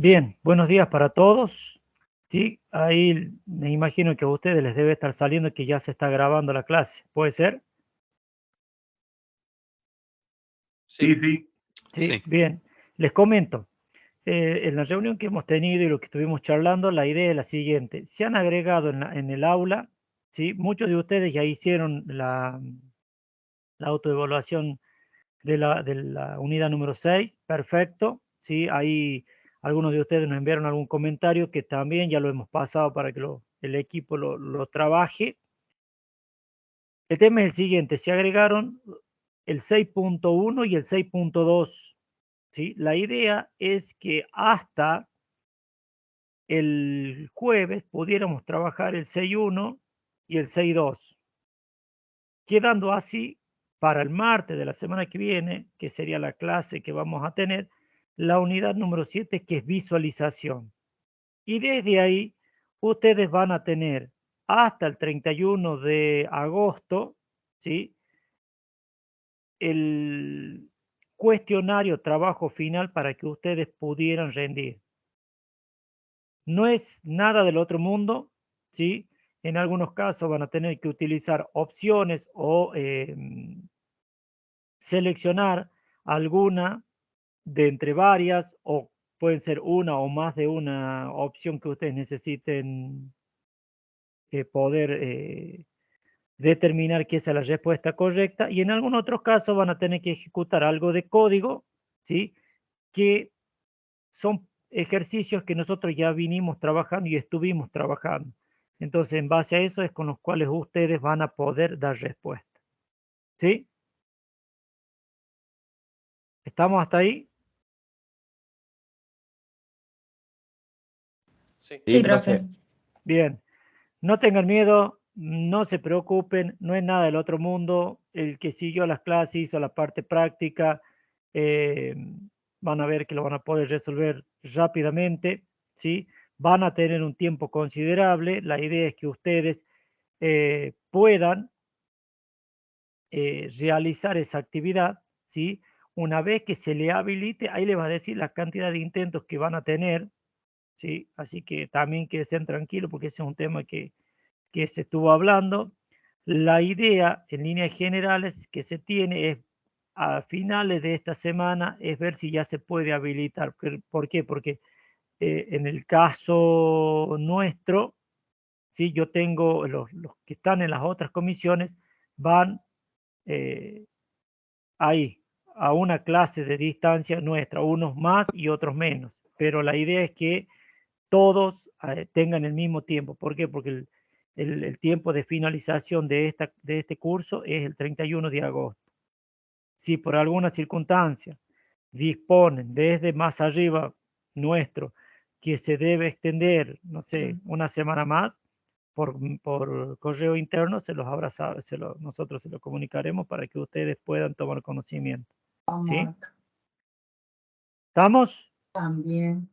Bien, buenos días para todos. Sí, ahí me imagino que a ustedes les debe estar saliendo que ya se está grabando la clase. ¿Puede ser? Sí, Sí, sí. bien. Les comento. En la reunión que hemos tenido y lo que estuvimos charlando, la idea es la siguiente. Se han agregado en el aula, ¿sí? Muchos de ustedes ya hicieron la autoevaluación de la unidad número 6, perfecto, ¿sí? Ahí algunos de ustedes nos enviaron algún comentario que también ya lo hemos pasado para que el equipo lo trabaje. El tema es el siguiente, se agregaron el 6.1 y el 6.2, ¿sí? La idea es que hasta el jueves pudiéramos trabajar el 6.1 y el 6.2, quedando así para el martes de la semana que viene, que sería la clase que vamos a tener, la unidad número 7, que es visualización. Y desde ahí ustedes van a tener hasta el 31 de agosto, ¿sí? El cuestionario trabajo final para que ustedes pudieran rendir. No es nada del otro mundo, ¿sí? En algunos casos van a tener que utilizar opciones o seleccionar alguna de entre varias, o pueden ser una o más de una opción que ustedes necesiten poder determinar que esa es la respuesta correcta, y en algunos otros casos van a tener que ejecutar algo de código, ¿sí? Que son ejercicios que nosotros ya vinimos trabajando y estuvimos trabajando. Entonces, en base a eso es con los cuales ustedes van a poder dar respuesta. ¿Sí? ¿Estamos hasta ahí? Sí. Sí, profe. Bien. No tengan miedo, no se preocupen, no es nada del otro mundo. El que siguió las clases, hizo la parte práctica, eh, van a ver que lo van a poder resolver rápidamente, ¿sí? Van a tener un tiempo considerable. La idea es que ustedes puedan realizar esa actividad, ¿sí? Una vez que se le habilite, ahí le va a decir la cantidad de intentos que van a tener, ¿sí? Así que también que estén tranquilos porque ese es un tema que se estuvo hablando. La idea en líneas generales que se tiene es a finales de esta semana es ver si ya se puede habilitar. ¿Por qué? Porque en el caso nuestro, sí, yo tengo los que están en las otras comisiones, van eh, ahí a una clase de distancia nuestra, unos más y otros menos, pero la idea es que todos tengan el mismo tiempo. ¿Por qué? Porque el tiempo de finalización de este curso es el 31 de agosto. Si por alguna circunstancia disponen desde más arriba nuestro que se debe extender, no sé, una semana más, por correo interno se los habrá, nosotros se lo comunicaremos para que ustedes puedan tomar conocimiento. ¿Sí? ¿Estamos? También.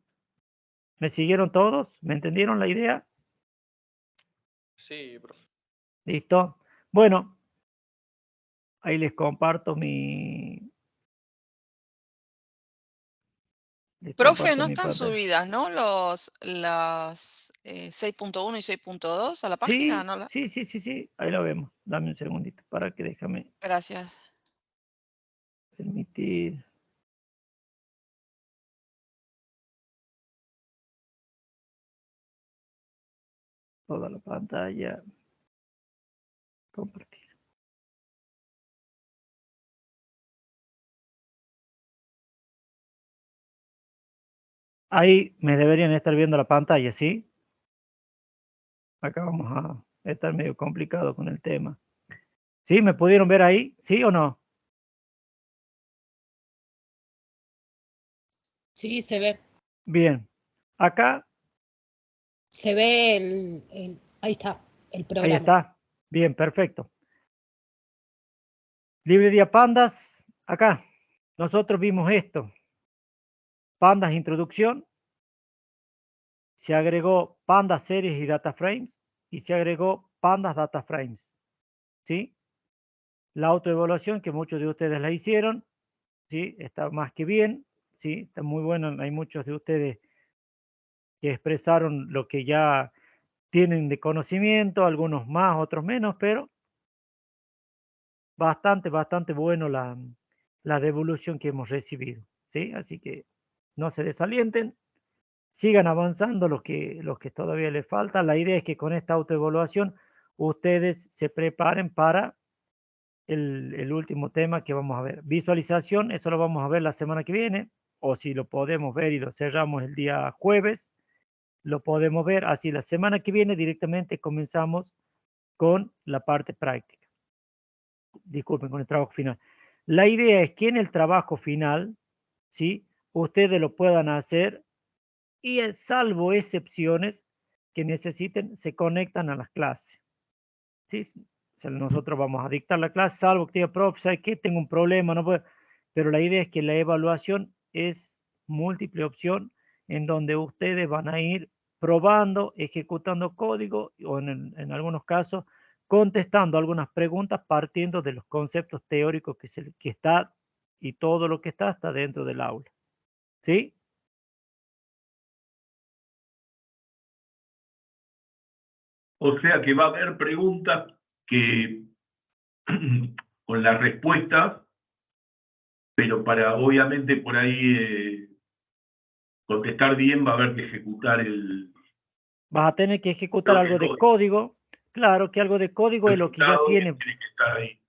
¿Me siguieron todos? ¿Me entendieron la idea? Sí, profe. ¿Listo? Bueno, ahí les comparto mi, Profe, no están pantalla. subidas, ¿no? Las 6.1 y 6.2 a la página, Sí, ¿no? sí, sí, sí, sí, ahí lo vemos. Dame un segundito para que déjame Gracias. permitir toda la pantalla. Compartir. Ahí me deberían estar viendo la pantalla, ¿sí? Acá vamos a estar medio complicado con el tema. ¿Sí? ¿Me pudieron ver ahí? ¿Sí o no? Sí, se ve. Bien. Acá, Se ve ahí está, el ahí programa. está. Bien, perfecto. Librería Pandas, acá. Nosotros vimos esto. Pandas introducción. Se agregó Pandas series y data frames. Y se agregó Pandas data frames. ¿Sí? La autoevaluación que muchos de ustedes la hicieron, ¿sí? Está más que bien, ¿sí? Está muy bueno. Hay muchos de ustedes que expresaron lo que ya tienen de conocimiento, algunos más, otros menos, pero bastante bueno la devolución que hemos recibido, ¿sí? Así que no se desalienten, sigan avanzando los que todavía les falta. La idea es que con esta autoevaluación ustedes se preparen para el último tema que vamos a ver. Visualización, eso lo vamos a ver la semana que viene, o si lo podemos ver y lo cerramos el día jueves, lo podemos ver. Así la semana que viene directamente comenzamos con la parte práctica. Disculpen, con el trabajo final. La idea es que en el trabajo final, ¿sí? Ustedes lo puedan hacer y salvo excepciones que necesiten, se conectan a las clases, ¿sí? O sea, nosotros vamos a dictar la clase, salvo que diga, profe, ¿sabes qué? Tengo un problema, no puedo. Pero la idea es que la evaluación es múltiple opción en donde ustedes van a ir probando, ejecutando código o en algunos casos contestando algunas preguntas partiendo de los conceptos teóricos que está y todo lo que está dentro del aula. ¿Sí? O sea que va a haber preguntas que con las respuestas, pero para obviamente por ahí contestar bien va a haber que ejecutar el... Vas a tener que ejecutar algo de código. Claro que algo de código es lo que ya tiene. Tiene que estar ahí.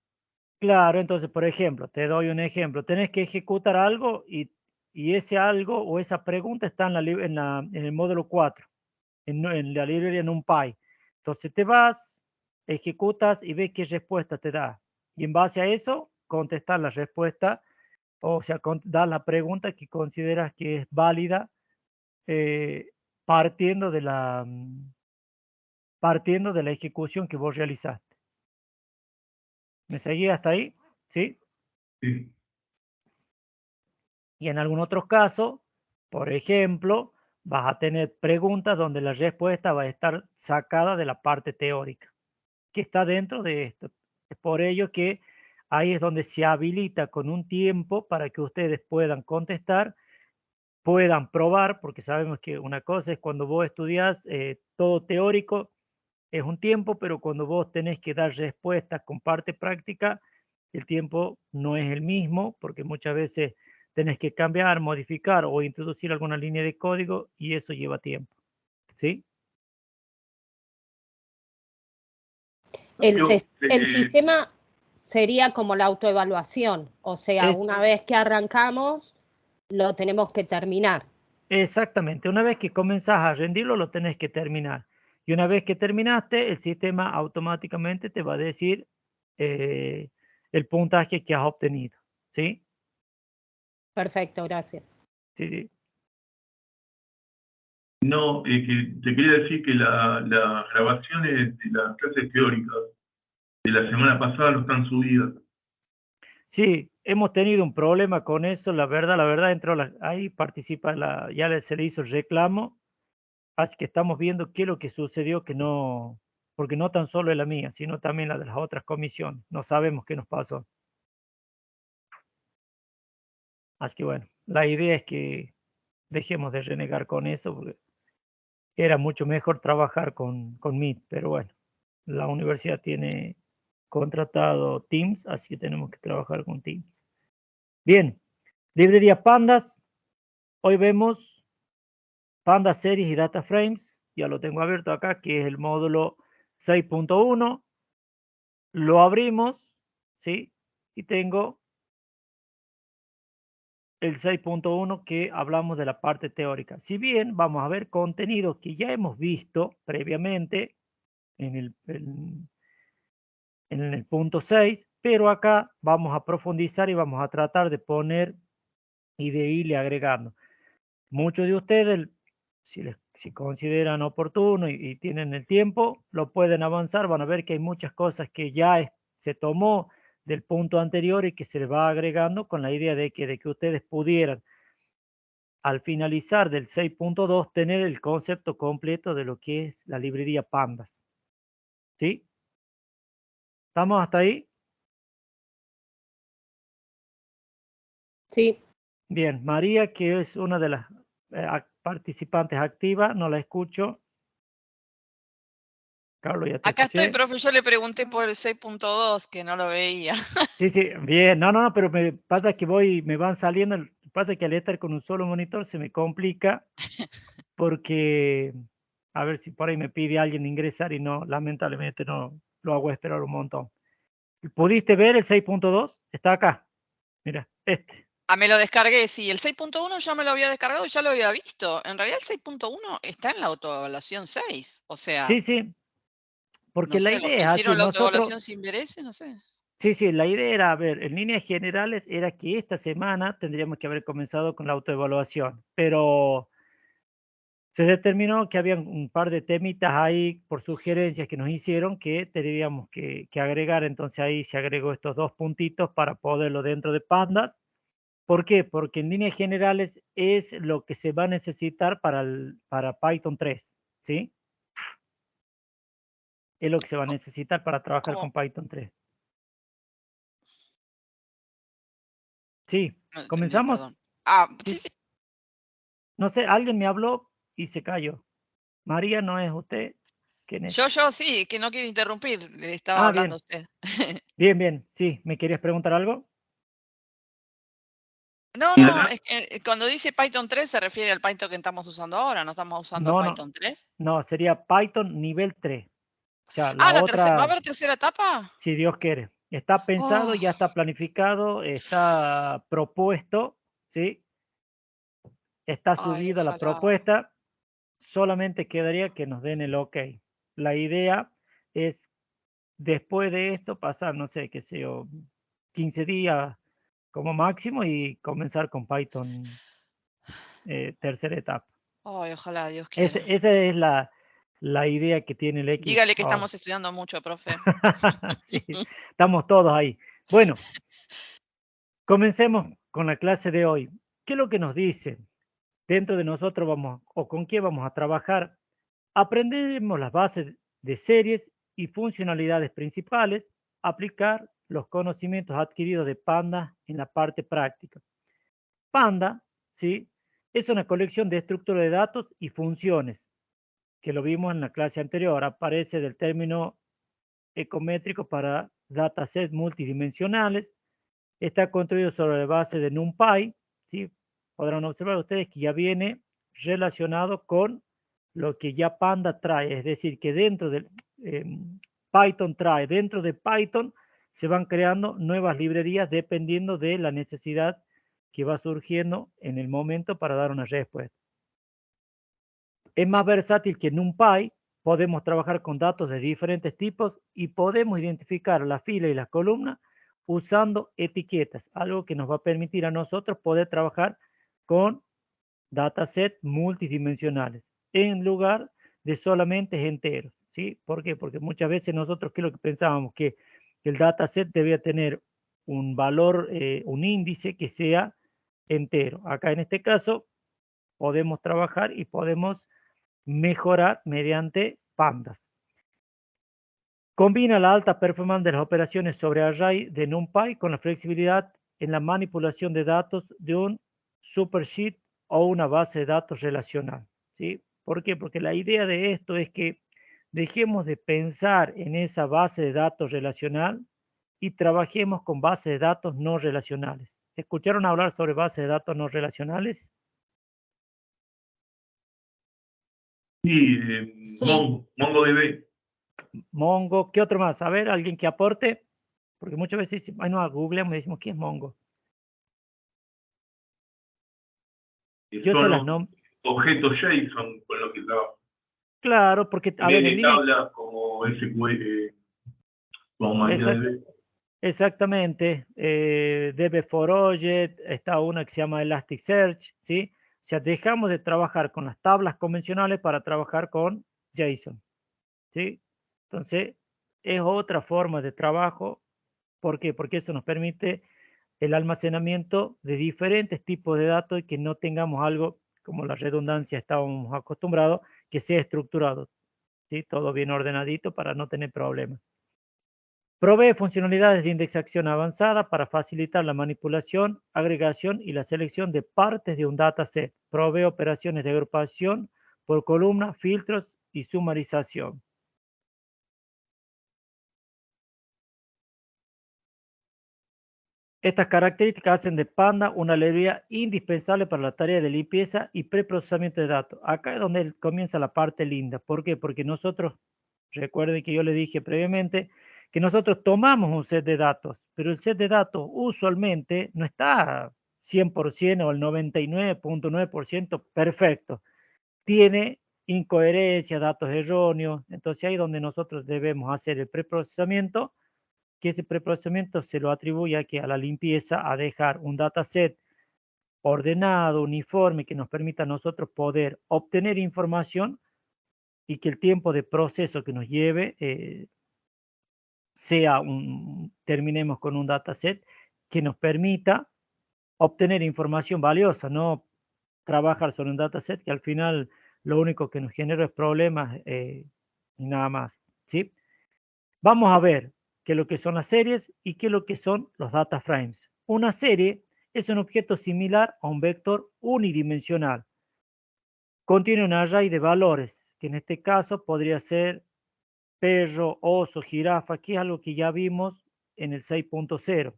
Claro, entonces, por ejemplo, te doy un ejemplo. Tenés que ejecutar algo y ese algo o esa pregunta está en el módulo 4, en la librería NumPy. Entonces te vas, ejecutas y ves qué respuesta te da. Y en base a eso, contestar la respuesta, o sea, dar la pregunta que consideras que es válida partiendo de la ejecución que vos realizaste. ¿Me seguí hasta ahí? ¿Sí? Sí. Y en algún otro caso, por ejemplo, vas a tener preguntas donde la respuesta va a estar sacada de la parte teórica, que está dentro de esto. Es por ello que ahí es donde se habilita con un tiempo para que ustedes puedan contestar, puedan probar, porque sabemos que una cosa es cuando vos estudias todo teórico, es un tiempo, pero cuando vos tenés que dar respuestas con parte práctica, el tiempo no es el mismo, porque muchas veces tenés que cambiar, modificar o introducir alguna línea de código y eso lleva tiempo. ¿Sí? El sistema sería como la autoevaluación, o sea, una vez que arrancamos, lo tenemos que terminar. Exactamente, una vez que comenzás a rendirlo, lo tenés que terminar. Y una vez que terminaste, el sistema automáticamente te va a decir el puntaje que has obtenido. ¿Sí? Perfecto, gracias. Sí, sí. No, que te quería decir que las grabaciones de las clases teóricas de la semana pasada no están subidas. Sí, hemos tenido un problema con eso, la verdad, ahí participa, se le hizo el reclamo, así que estamos viendo qué es lo que sucedió, que no, porque no tan solo es la mía, sino también la de las otras comisiones, no sabemos qué nos pasó. Así que bueno, la idea es que dejemos de renegar con eso, porque era mucho mejor trabajar con Meet, pero bueno, la universidad tiene contratado Teams, así que tenemos que trabajar con Teams. Bien, librería Pandas, hoy vemos Pandas Series y Data Frames, ya lo tengo abierto acá, que es el módulo 6.1, lo abrimos, ¿sí? Y tengo el 6.1 que hablamos de la parte teórica. Si bien vamos a ver contenido que ya hemos visto previamente en el punto 6, pero acá vamos a profundizar y vamos a tratar de poner y de irle agregando. Muchos de ustedes, si consideran oportuno y tienen el tiempo, lo pueden avanzar, van a ver que hay muchas cosas que ya se tomó del punto anterior y que se le va agregando con la idea de que ustedes pudieran al finalizar del 6.2 tener el concepto completo de lo que es la librería Pandas. ¿Sí? ¿Estamos hasta ahí? Sí. Bien, María, que es una de las, participantes activa, no la escucho. Carlos, ya te Acá estoy, escuché. profe, yo le pregunté por el 6.2, que no lo veía. Sí, sí, bien. No, pero me pasa que me van saliendo, pasa que al estar con un solo monitor se me complica porque, a ver si por ahí me pide alguien ingresar y no, lamentablemente no, lo hago esperar un montón. ¿Pudiste ver el 6.2? Está acá. Mira, este. Ah, me lo descargué, sí. El 6.1 ya me lo había descargado y ya lo había visto. En realidad el 6.1 está en la autoevaluación 6. O sea, Sí, sí, porque no la sé, los que idea es así, hicieron la nosotros, autoevaluación sin ver ese, no sé. sí, la idea era, a ver, en líneas generales era que esta semana tendríamos que haber comenzado con la autoevaluación, pero se determinó que había un par de temitas ahí por sugerencias que nos hicieron que tendríamos que agregar, entonces ahí se agregó estos 2 puntitos para poderlo dentro de Pandas. ¿Por qué? Porque en líneas generales es lo que se va a necesitar para Python 3, ¿sí? Es lo que se va a necesitar para trabajar ¿Cómo? con Python 3. Sí, No entendí, ¿comenzamos? perdón. Ah, sí, Sí. sí. No sé, alguien me habló y se cayó. María, ¿no es usted? ¿Quién es? Yo sí, que no quiero interrumpir, le estaba hablando a Bien, usted. bien, sí, ¿me querías preguntar algo? No, Diana, es que cuando dice Python 3 se refiere al Python que estamos usando ahora, ¿no estamos usando No, Python 3? no, sería Python nivel 3. O sea, Ah, la ¿va a otra, haber tercera etapa? si Dios quiere. Está pensado, Oh, ya está planificado, está propuesto, ¿sí? Está ay, subida la ojalá. propuesta, solamente quedaría que nos den el ok. La idea es, después de esto, pasar, no sé, qué sé yo, 15 días como máximo y comenzar con Python tercera etapa. Ay, ojalá, Dios quiera. Esa es la idea que tiene el equipo. Dígale que ahora. estamos estudiando mucho, profe. Sí, estamos todos ahí. Bueno, comencemos con la clase de hoy. ¿Qué es lo que nos dice? Dentro de nosotros vamos, o con qué vamos a trabajar. Aprenderemos las bases de series y funcionalidades principales, aplicar los conocimientos adquiridos de Panda en la parte práctica. Panda, ¿sí? Es una colección de estructuras de datos y funciones, que lo vimos en la clase anterior. Aparece del término ecométrico para datasets multidimensionales. Está construido sobre la base de NumPy, ¿sí? Podrán observar ustedes que ya viene relacionado con lo que ya Panda trae, es decir, que dentro de Python trae, dentro de Python se van creando nuevas librerías dependiendo de la necesidad que va surgiendo en el momento para dar una respuesta. Es más versátil que NumPy, podemos trabajar con datos de diferentes tipos y podemos identificar la fila y la columna usando etiquetas, algo que nos va a permitir a nosotros poder trabajar con datasets multidimensionales en lugar de solamente enteros, ¿sí? ¿Por qué? Porque muchas veces nosotros, ¿qué es lo que pensábamos? Que el dataset debía tener un valor, un índice que sea entero. Acá en este caso podemos trabajar y podemos mejorar mediante pandas. Combina la alta performance de las operaciones sobre array de NumPy con la flexibilidad en la manipulación de datos de un supersheet o una base de datos relacional, ¿sí? ¿Por qué? Porque la idea de esto es que dejemos de pensar en esa base de datos relacional y trabajemos con bases de datos no relacionales. ¿Escucharon hablar sobre bases de datos no relacionales? sí, Sí. MongoDB. Mongo, ¿qué otro más? A ver, alguien que aporte, porque muchas veces decimos, ay, no, googleamos y decimos, ¿qué es Mongo? Que Yo se son las los nombro, objetos JSON con los que trabajo. claro, porque, a ver, También en hay línea, tablas como SQL, como MariaDB. exactamente, DB4Object, está una que se llama Elasticsearch, ¿sí? O sea, dejamos de trabajar con las tablas convencionales para trabajar con JSON, ¿sí? Entonces, es otra forma de trabajo. ¿Por qué? Porque eso nos permite el almacenamiento de diferentes tipos de datos y que no tengamos algo como la redundancia estábamos acostumbrados, que sea estructurado, ¿sí? Todo bien ordenadito para no tener problemas. Provee funcionalidades de indexación avanzada para facilitar la manipulación, agregación y la selección de partes de un dataset. Provee operaciones de agrupación por columna, filtros y sumarización. Estas características hacen de Panda una librería indispensable para la tarea de limpieza y preprocesamiento de datos. Acá es donde comienza la parte linda. ¿Por qué? Porque nosotros, recuerden que yo le dije previamente, que nosotros tomamos un set de datos, pero el set de datos usualmente no está 100% o el 99.9% perfecto. Tiene incoherencia, datos erróneos. Entonces ahí es donde nosotros debemos hacer el preprocesamiento, que ese preprocesamiento se lo atribuye a la limpieza, a dejar un dataset ordenado, uniforme, que nos permita a nosotros poder obtener información y que el tiempo de proceso que nos lleve terminemos con un dataset que nos permita obtener información valiosa, no trabajar sobre un dataset que al final lo único que nos genera es problemas y nada más, ¿sí? Vamos a ver qué es lo que son las series y qué es lo que son los data frames. Una serie es un objeto similar a un vector unidimensional. Contiene un array de valores, que en este caso podría ser perro, oso, jirafa, que es algo que ya vimos en el 6.0.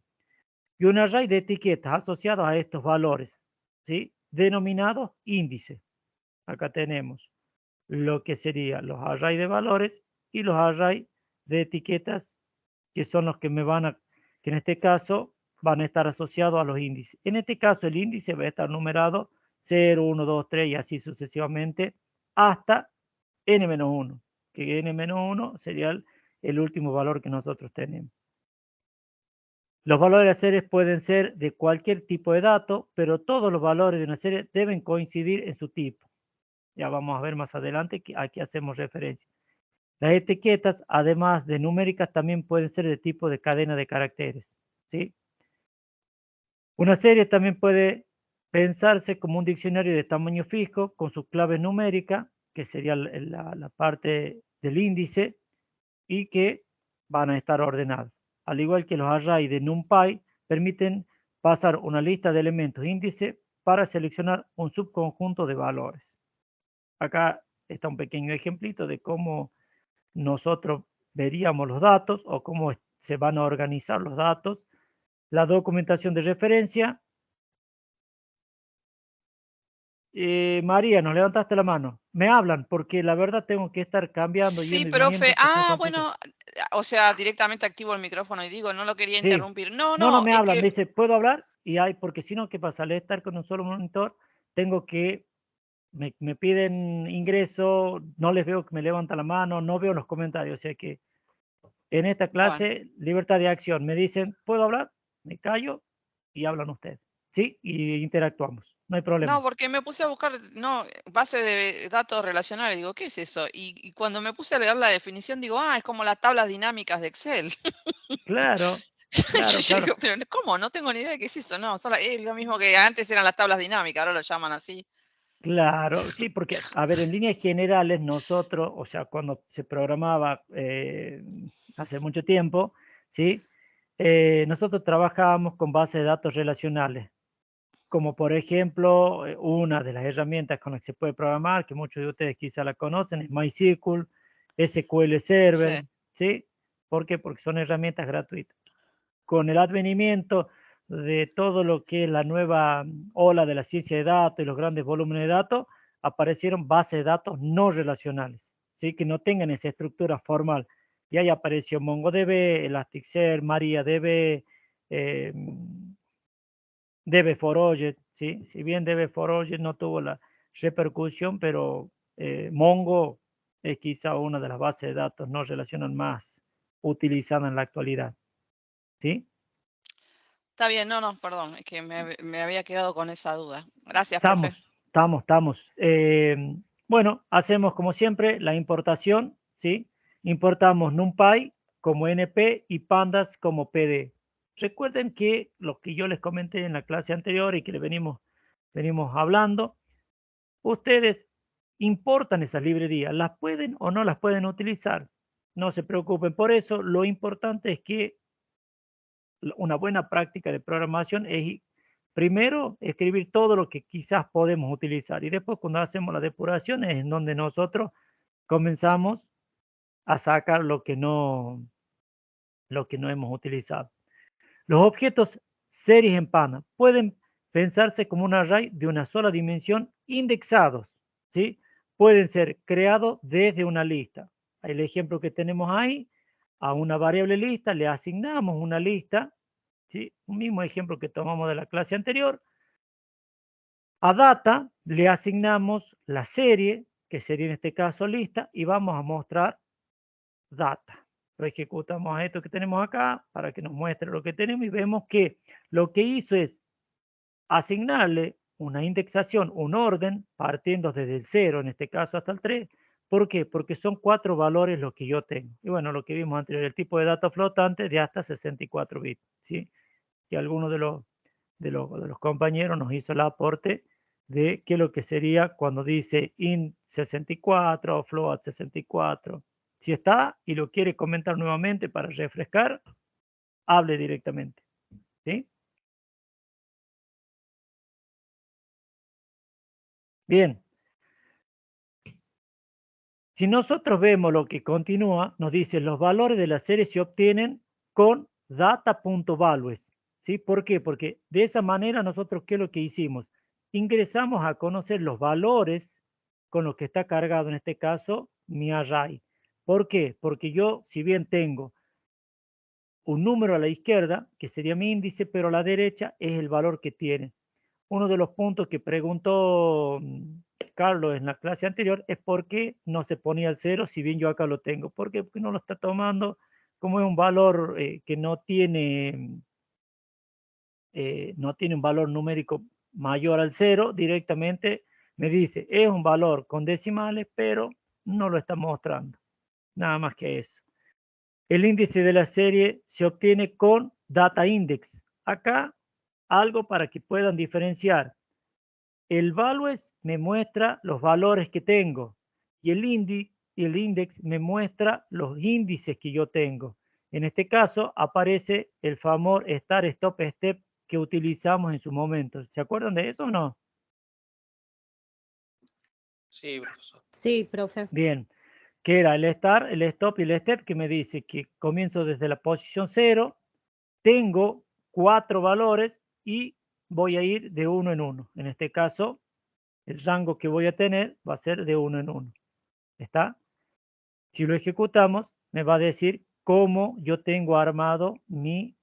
Y un array de etiquetas asociadas a estos valores, ¿sí? Denominados índices. Acá tenemos lo que serían los arrays de valores y los arrays de etiquetas, que son los que que en este caso van a estar asociados a los índices. En este caso el índice va a estar numerado 0, 1, 2, 3 y así sucesivamente hasta n-1, que n-1 sería el último valor que nosotros tenemos. Los valores de las series pueden ser de cualquier tipo de dato, pero todos los valores de una serie deben coincidir en su tipo. Ya vamos a ver más adelante que aquí hacemos referencia. Las etiquetas, además de numéricas, también pueden ser de tipo de cadena de caracteres, ¿sí? Una serie también puede pensarse como un diccionario de tamaño fijo con su clave numérica, que sería la parte del índice, y que van a estar ordenados. Al igual que los arrays de NumPy, permiten pasar una lista de elementos índice para seleccionar un subconjunto de valores. Acá está un pequeño ejemplito de cómo nosotros veríamos los datos o cómo se van a organizar los datos. La documentación de referencia. María, nos levantaste la mano. Me hablan porque la verdad tengo que estar cambiando. Sí, yendo y profe. viniendo, porque Ah, es complicado. bueno, o sea, directamente activo el micrófono y digo, no lo quería Sí. interrumpir. No, No, no, me es hablan, me que dice, ¿puedo hablar? Y hay, porque si no, ¿qué pasa? Al estar con un solo monitor, tengo que, me piden ingreso, no les veo que me levanta la mano, no veo los comentarios, o sea que en esta bueno. clase, libertad de acción, me dicen, ¿puedo hablar? Me callo y hablan ustedes, ¿sí? Y interactuamos, no hay problema. No, porque me puse a buscar, no, base de datos relacionales, digo, ¿qué es eso? Y cuando me puse a leer la definición, digo, ah, es como las tablas dinámicas de Excel. Claro, Yo claro, claro. digo, pero ¿cómo? No tengo ni idea de qué es eso, no, es lo mismo que antes eran las tablas dinámicas, ahora lo llaman así. Claro, sí, porque, a ver, en líneas generales nosotros, o sea, cuando se programaba hace mucho tiempo, ¿sí? Nosotros trabajábamos con bases de datos relacionales, como por ejemplo, una de las herramientas con las que se puede programar, que muchos de ustedes quizá la conocen, es MySQL, SQL Server, Sí. ¿sí? ¿Por qué? Porque son herramientas gratuitas. Con el advenimiento de todo lo que es la nueva ola de la ciencia de datos y los grandes volúmenes de datos, aparecieron bases de datos no relacionales, ¿sí? Que no tengan esa estructura formal. Y ahí apareció MongoDB, Elasticsearch, MariaDB, DB4Object, ¿sí? Si bien DB4Object no tuvo la repercusión, pero Mongo es quizá una de las bases de datos no relacionales más utilizadas en la actualidad, ¿sí? Está bien, no, perdón, es que me había quedado con esa duda. Gracias, profe. Estamos. Bueno, hacemos como siempre la importación, ¿sí? Importamos NumPy como NP y Pandas como PD. Recuerden que lo que yo les comenté en la clase anterior y que le venimos hablando, ustedes importan esas librerías, las pueden o no las pueden utilizar. No se preocupen por eso. Lo importante es que una buena práctica de programación es primero escribir todo lo que quizás podemos utilizar y después cuando hacemos la depuración es en donde nosotros comenzamos a sacar lo que no hemos utilizado. Los objetos series en pana pueden pensarse como un array de una sola dimensión indexados, ¿sí? Pueden ser creados desde una lista. El ejemplo que tenemos ahí, a una variable lista le asignamos una lista, ¿sí? Un mismo ejemplo que tomamos de la clase anterior. A data le asignamos la serie, que sería en este caso lista, y vamos a mostrar data. Lo ejecutamos a esto que tenemos acá para que nos muestre lo que tenemos y vemos que lo que hizo es asignarle una indexación, un orden, partiendo desde el 0, en este caso hasta el 3. ¿Por qué? Porque son 4 valores los que yo tengo. Y bueno, lo que vimos anterior, el tipo de dato flotante de hasta 64 bits, ¿sí? Que alguno de los compañeros nos hizo el aporte de qué es lo que sería cuando dice int 64 o float 64. Si está y lo quiere comentar nuevamente para refrescar, hable directamente, ¿sí? Bien. Si nosotros vemos lo que continúa, nos dice los valores de la serie se obtienen con data.values, ¿sí? ¿Por qué? Porque de esa manera nosotros, ¿qué es lo que hicimos? Ingresamos a conocer los valores con los que está cargado, en este caso, mi array. ¿Por qué? Porque yo, si bien tengo un número a la izquierda, que sería mi índice, pero a la derecha es el valor que tiene. Uno de los puntos que preguntó Carlos en la clase anterior es por qué no se ponía el 0 si bien yo acá lo tengo. ¿Por qué? Porque no lo está tomando como es un valor que no tiene un valor numérico mayor al 0, directamente me dice, es un valor con decimales, pero no lo está mostrando. Nada más que eso. El índice de la serie se obtiene con data index. Acá algo para que puedan diferenciar. El values me muestra los valores que tengo y el index me muestra los índices que yo tengo. En este caso aparece el famoso start, stop, step que utilizamos en su momento. ¿Se acuerdan de eso o no? Sí, profesor. Sí, profe. Bien, que era el start, el stop y el step que me dice que comienzo desde la posición 0, tengo 4 valores y voy a ir de uno en uno. En este caso, el rango que voy a tener va a ser de uno en uno. ¿Está? Si lo ejecutamos, me va a decir cómo yo tengo armado mi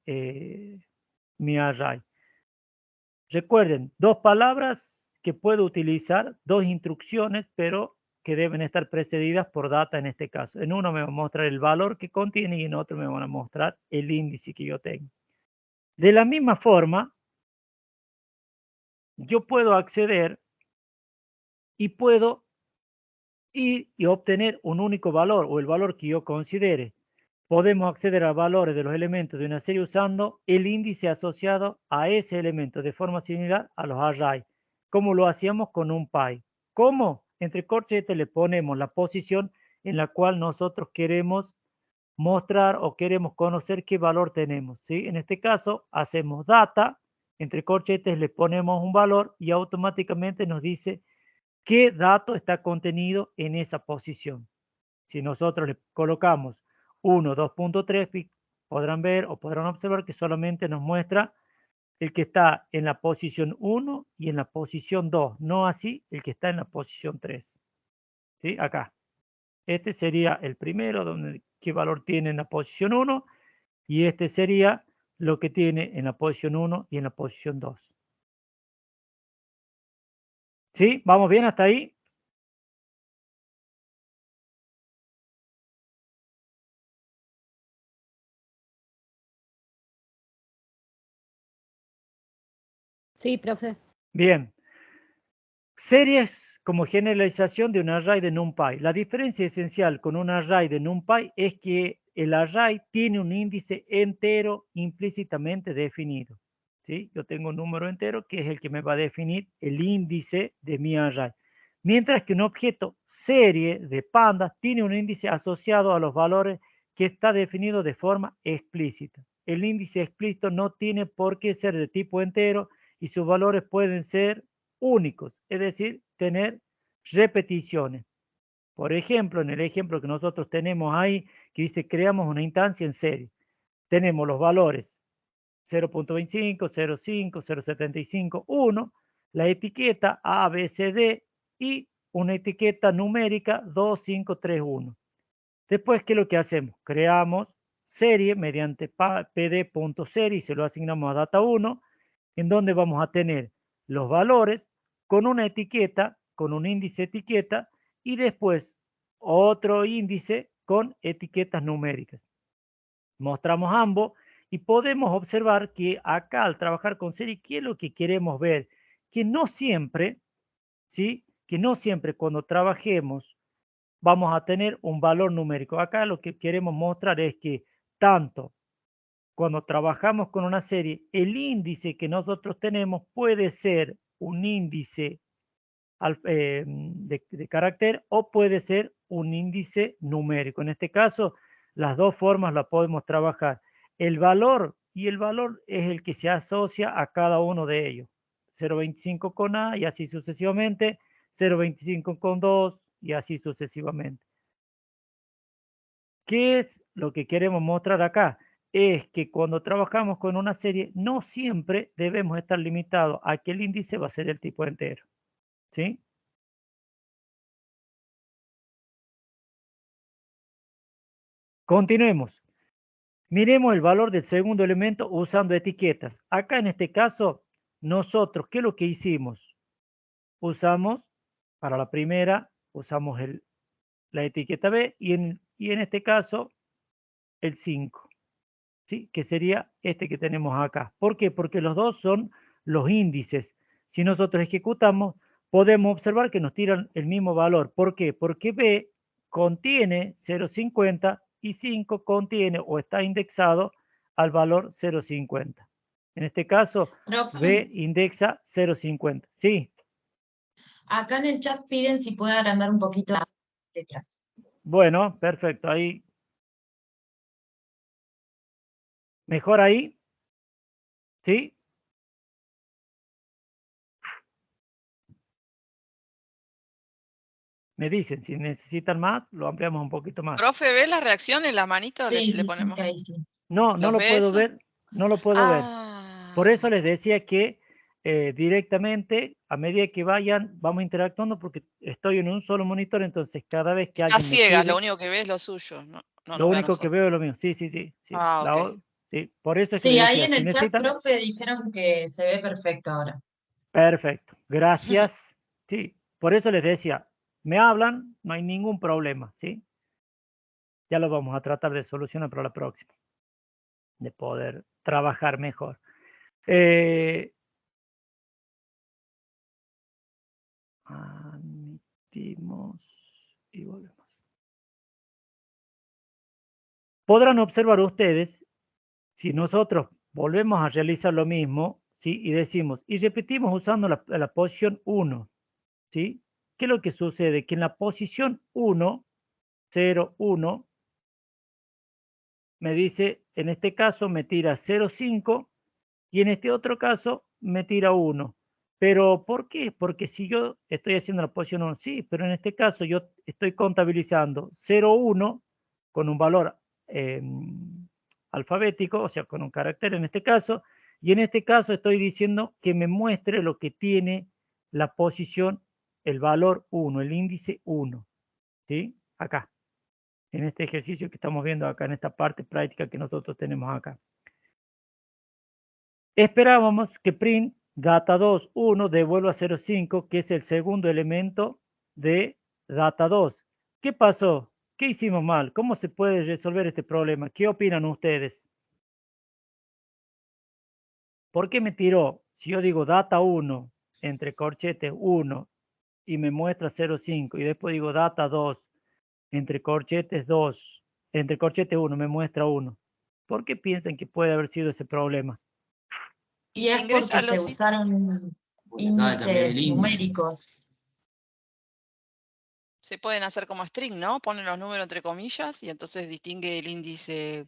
array. Recuerden, 2 palabras que puedo utilizar, 2 instrucciones, pero que deben estar precedidas por data en este caso. En uno me va a mostrar el valor que contiene y en otro me van a mostrar el índice que yo tengo. De la misma forma, yo puedo acceder y puedo ir y obtener un único valor o el valor que yo considere. Podemos acceder a valores de los elementos de una serie usando el índice asociado a ese elemento de forma similar a los arrays, como lo hacíamos con NumPy. ¿Cómo? Entre corchetes le ponemos la posición en la cual nosotros queremos mostrar o queremos conocer qué valor tenemos, ¿sí? En este caso, hacemos data, entre corchetes le ponemos un valor y automáticamente nos dice qué dato está contenido en esa posición. Si nosotros le colocamos 1, 2.3, podrán ver o podrán observar que solamente nos muestra el que está en la posición 1 y en la posición 2, no así el que está en la posición 3. ¿Sí? Acá. Este sería el primero, donde qué valor tiene en la posición 1, y este sería lo que tiene en la posición 1 y en la posición 2. ¿Sí? ¿Vamos bien hasta ahí? Sí, profe. Bien. Series como generalización de un array de NumPy. La diferencia esencial con un array de NumPy es que el array tiene un índice entero implícitamente definido. ¿Sí? Yo tengo un número entero que es el que me va a definir el índice de mi array. Mientras que un objeto serie de pandas tiene un índice asociado a los valores que está definido de forma explícita. El índice explícito no tiene por qué ser de tipo entero y sus valores pueden ser únicos, es decir, tener repeticiones. Por ejemplo, en el ejemplo que nosotros tenemos ahí, que dice creamos una instancia en serie, tenemos los valores 0.25, 0.5, 0.75, 1, la etiqueta A, B, C, D y una etiqueta numérica 2, 5, 3, 1. Después, ¿qué es lo que hacemos? Creamos serie mediante pd.serie y se lo asignamos a data 1, en donde vamos a tener los valores con una etiqueta, con un índice etiqueta, y después otro índice con etiquetas numéricas. Mostramos ambos y podemos observar que acá al trabajar con serie, ¿qué es lo que queremos ver? Que no siempre, ¿sí? Que no siempre cuando trabajemos vamos a tener un valor numérico. Acá lo que queremos mostrar es que tanto cuando trabajamos con una serie, el índice que nosotros tenemos puede ser un índice de carácter o puede ser un índice numérico. En este caso, las dos formas las podemos trabajar. El valor es el que se asocia a cada uno de ellos. 0.25 con A y así sucesivamente, 0.25 con 2 y así sucesivamente. ¿Qué es lo que queremos mostrar acá? Es que cuando trabajamos con una serie, no siempre debemos estar limitados a que el índice va a ser el tipo entero. ¿Sí? Continuemos. Miremos el valor del segundo elemento usando etiquetas. Acá en este caso, nosotros, ¿qué es lo que hicimos? Usamos, para la primera, usamos la etiqueta B y en este caso, el 5. ¿Sí? Que sería este que tenemos acá. ¿Por qué? Porque los dos son los índices. Si nosotros ejecutamos, podemos observar que nos tiran el mismo valor. ¿Por qué? Porque B contiene 0.50 y 5 contiene o está indexado al valor 0.50. En este caso, B indexa 0.50. Sí. Acá en el chat piden si puede agrandar un poquito las letras. Bueno, perfecto. Ahí. ¿Mejor ahí? ¿Sí? Me dicen, si necesitan más, lo ampliamos un poquito más. Profe, ¿ves las reacciones? ¿La manito Sí, le ponemos? sí, ahí sí. No, no lo puedo ver. No lo puedo ver. Por eso les decía que directamente, a medida que vayan, vamos interactuando porque estoy en un solo monitor, entonces cada vez que Está alguien me ciegas, pide, lo único que ve es lo suyo. No, lo único que veo es lo mío. Sí, sí, sí. Sí. Ok. Sí. Por eso es que Sí, les ahí decía, en si el chat, necesitan. profe, dijeron que se ve perfecto ahora. Perfecto. Gracias. Sí. Por eso les decía, me hablan, no hay ningún problema. ¿Sí? Ya lo vamos a tratar de solucionar para la próxima. De poder trabajar mejor. Admitimos y volvemos. Podrán observar ustedes, si nosotros volvemos a realizar lo mismo, ¿sí? Y decimos, y repetimos usando la posición 1, ¿sí? ¿Qué es lo que sucede? Que en la posición 1, 0, 1, me dice, en este caso me tira 0,5 y en este otro caso me tira 1. Pero ¿por qué? Porque si yo estoy haciendo la posición 1, sí, pero en este caso yo estoy contabilizando 0,1 con un valor alfabético, o sea, con un carácter en este caso, y en este caso estoy diciendo que me muestre lo que tiene la posición, el valor 1, el índice 1, ¿sí? Acá, en este ejercicio que estamos viendo acá, en esta parte práctica que nosotros tenemos acá. Esperábamos que print data2, 1 devuelva 0,5, que es el segundo elemento de data2. ¿Qué pasó? ¿Qué hicimos mal? ¿Cómo se puede resolver este problema? ¿Qué opinan ustedes? ¿Por qué me tiró? Si yo digo data1 entre corchetes 1 y me muestra 0,5 y después digo data2 entre corchetes 2, entre corchetes 1 me muestra 1. ¿Por qué piensan que puede haber sido ese problema? Y es porque se usaron índices numéricos. Se pueden hacer como string, ¿no? Ponen los números entre comillas y entonces distingue el índice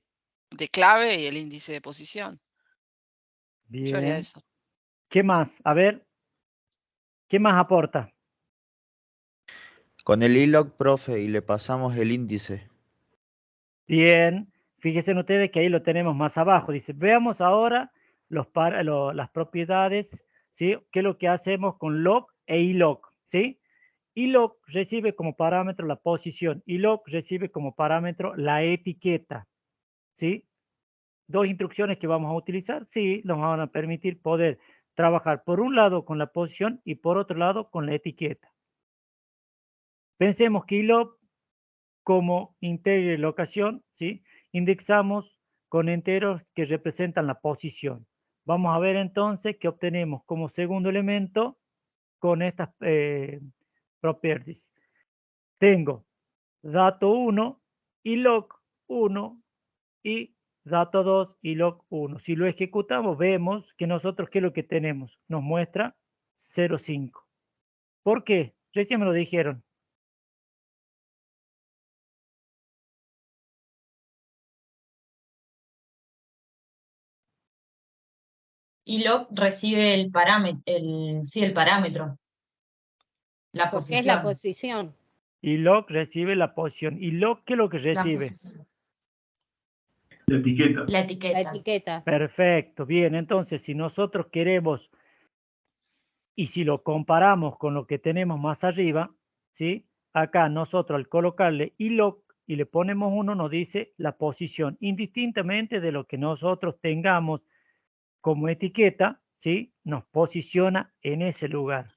de clave y el índice de posición. Yo haría Bien. eso. ¿Qué más? A ver, ¿qué más aporta? Con el ilog, profe, y le pasamos el índice. Bien, fíjense ustedes que ahí lo tenemos más abajo. Dice, veamos ahora las propiedades, ¿sí? ¿Qué es lo que hacemos con log e ilog? ¿Sí? Ilog recibe como parámetro la posición, ilog recibe como parámetro la etiqueta, ¿sí? Dos instrucciones que vamos a utilizar, sí, nos van a permitir poder trabajar por un lado con la posición y por otro lado con la etiqueta. Pensemos que ilog como integer locación, ¿sí? Indexamos con enteros que representan la posición. Vamos a ver entonces qué obtenemos como segundo elemento con estas properties. Tengo dato 1 y log 1 y dato 2 y log 1. Si lo ejecutamos, vemos que nosotros, ¿qué es lo que tenemos? Nos muestra 0,5. ¿Por qué? Recién me lo dijeron. Y log recibe el parámetro, el parámetro, la Porque es la posición. posición. Y log recibe la posición. ¿Y log qué es lo que La recibe? posición. La etiqueta. La etiqueta. La etiqueta. Perfecto, bien. Entonces, si nosotros queremos y si lo comparamos con lo que tenemos más arriba, ¿sí? Acá nosotros al colocarle ilog y le ponemos 1 nos dice la posición, indistintamente de lo que nosotros tengamos como etiqueta, ¿sí? Nos posiciona en ese lugar.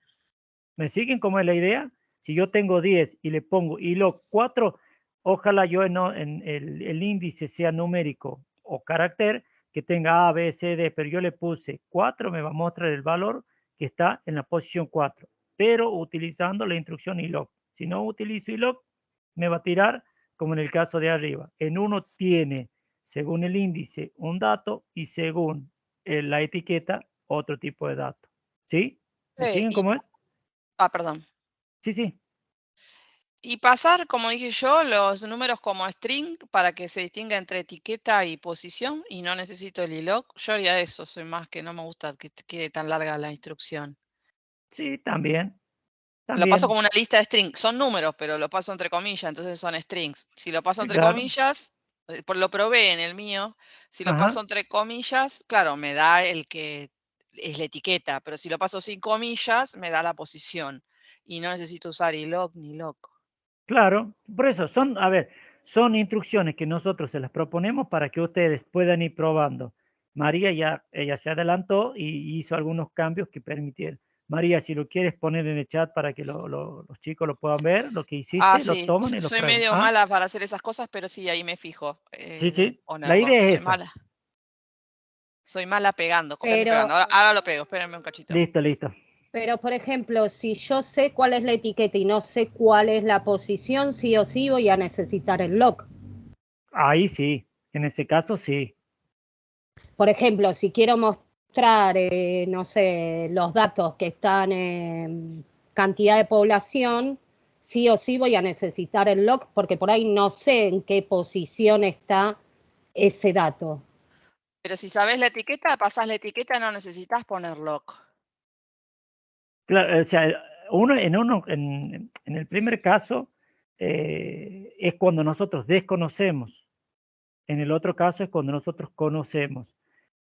¿Me siguen cómo es la idea? Si yo tengo 10 y le pongo ilog 4, ojalá yo en el índice sea numérico o carácter que tenga A, B, C, D, pero yo le puse 4, me va a mostrar el valor que está en la posición 4, pero utilizando la instrucción ilog. Si no utilizo ilog, me va a tirar como en el caso de arriba. En uno tiene, según el índice, un dato y según la etiqueta, otro tipo de dato. ¿Sí? ¿Me siguen Y, cómo es? perdón. Sí, sí. Y pasar, como dije yo, los números como string para que se distinga entre etiqueta y posición y no necesito el ilog. Yo haría eso, soy más que no me gusta que quede tan larga la instrucción. Sí, también. Lo paso También. como una lista de strings. Son números, pero lo paso entre comillas, entonces son strings. Si lo paso entre Claro. comillas, lo probé en el mío. Si lo paso Ajá. entre comillas, claro, me da el que es la etiqueta, pero si lo paso sin comillas, me da la posición. Y no necesito usar ilog ni log. Claro. Por eso son, a ver, son instrucciones que nosotros se las proponemos para que ustedes puedan ir probando. María ya, ella se adelantó y hizo algunos cambios que permitieron. María, si lo quieres poner en el chat para que los chicos lo puedan ver, lo que hiciste, lo Sí, toman y lo soy prueban. medio ¿Ah? mala para hacer esas cosas, pero sí, ahí me fijo Sí, de sí. La ponerlo. idea es Soy esa. mala. Soy mala pegando, copiando y Pero, pegando. Ahora lo pego, espérenme un cachito. Listo, listo. pero, por ejemplo, si yo sé cuál es la etiqueta y no sé cuál es la posición, sí o sí voy a necesitar el log. Ahí sí. En ese caso sí. Por ejemplo, si quiero mostrar, no sé, los datos que están en cantidad de población, sí o sí voy a necesitar el log porque por ahí no sé en qué posición está ese dato. Pero si sabes la etiqueta, pasás la etiqueta, no necesitas poner log. Claro, o sea, en el primer caso es cuando nosotros desconocemos. En el otro caso es cuando nosotros conocemos.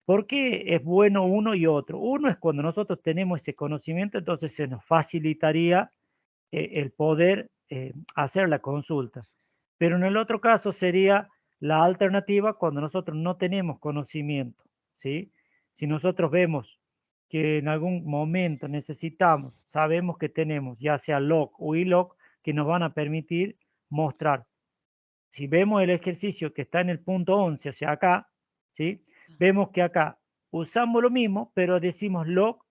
¿Por qué es bueno uno y otro? Uno es cuando nosotros tenemos ese conocimiento, entonces se nos facilitaría el poder hacer la consulta. Pero en el otro caso sería la alternativa cuando nosotros no tenemos conocimiento, ¿sí? Si nosotros vemos que en algún momento necesitamos, sabemos que tenemos ya sea log o ilog que nos van a permitir mostrar. Si vemos el ejercicio que está en el punto 11, o sea, acá, ¿sí? Vemos que acá usamos lo mismo, pero decimos log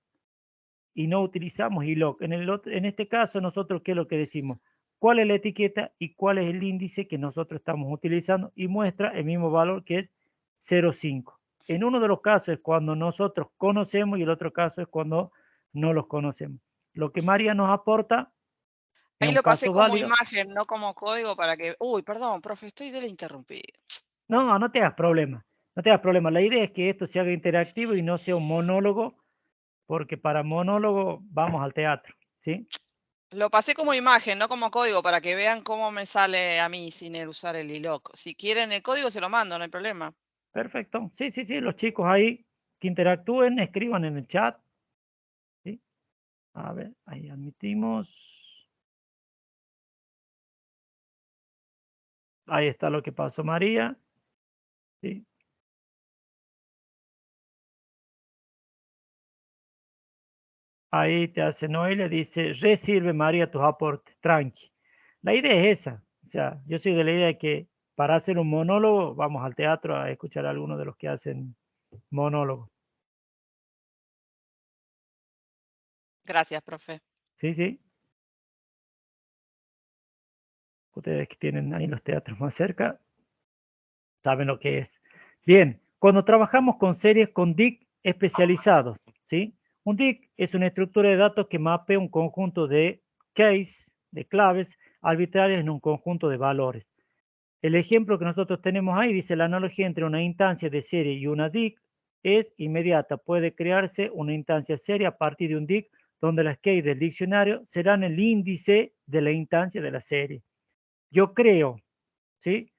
y no utilizamos ilog. En este caso, nosotros, ¿qué es lo que decimos? ¿Cuál es la etiqueta y cuál es el índice que nosotros estamos utilizando? Y muestra el mismo valor que es 0,5. En uno de los casos es cuando nosotros conocemos y el otro caso es cuando no los conocemos. Lo que María nos aporta es Ahí un lo pasé caso como válido. imagen, no como código para que... Uy, perdón, profe, estoy de la interrumpida. No, no te hagas problema. No te hagas problema. La idea es que esto se haga interactivo y no sea un monólogo, porque para monólogo vamos al teatro, ¿sí? Lo pasé como imagen, no como código, para que vean cómo me sale a mí sin usar el iloc. Si quieren el código, se lo mando, no hay problema. Perfecto. Sí, sí, sí. Los chicos ahí que interactúen, escriban en el chat. ¿Sí? A ver, ahí admitimos. Ahí está lo que pasó María. ¿Sí? Ahí te hace Noelia, dice, resirve María tus aportes, tranqui. La idea es esa. O sea, yo soy de la idea de que para hacer un monólogo, vamos al teatro a escuchar a algunos de los que hacen monólogos. Gracias, profe. Sí, sí. Ustedes que tienen ahí los teatros más cerca, saben lo que es. Bien, cuando trabajamos con series con DIC especializados, ¿sí? Un DIC es una estructura de datos que mapea un conjunto de keys, de claves arbitrarias en un conjunto de valores. El ejemplo que nosotros tenemos ahí dice la analogía entre una instancia de serie y una DIC es inmediata. Puede crearse una instancia serie a partir de un DIC donde las keys del diccionario serán el índice de la instancia de la serie. Yo creo, ¿sí?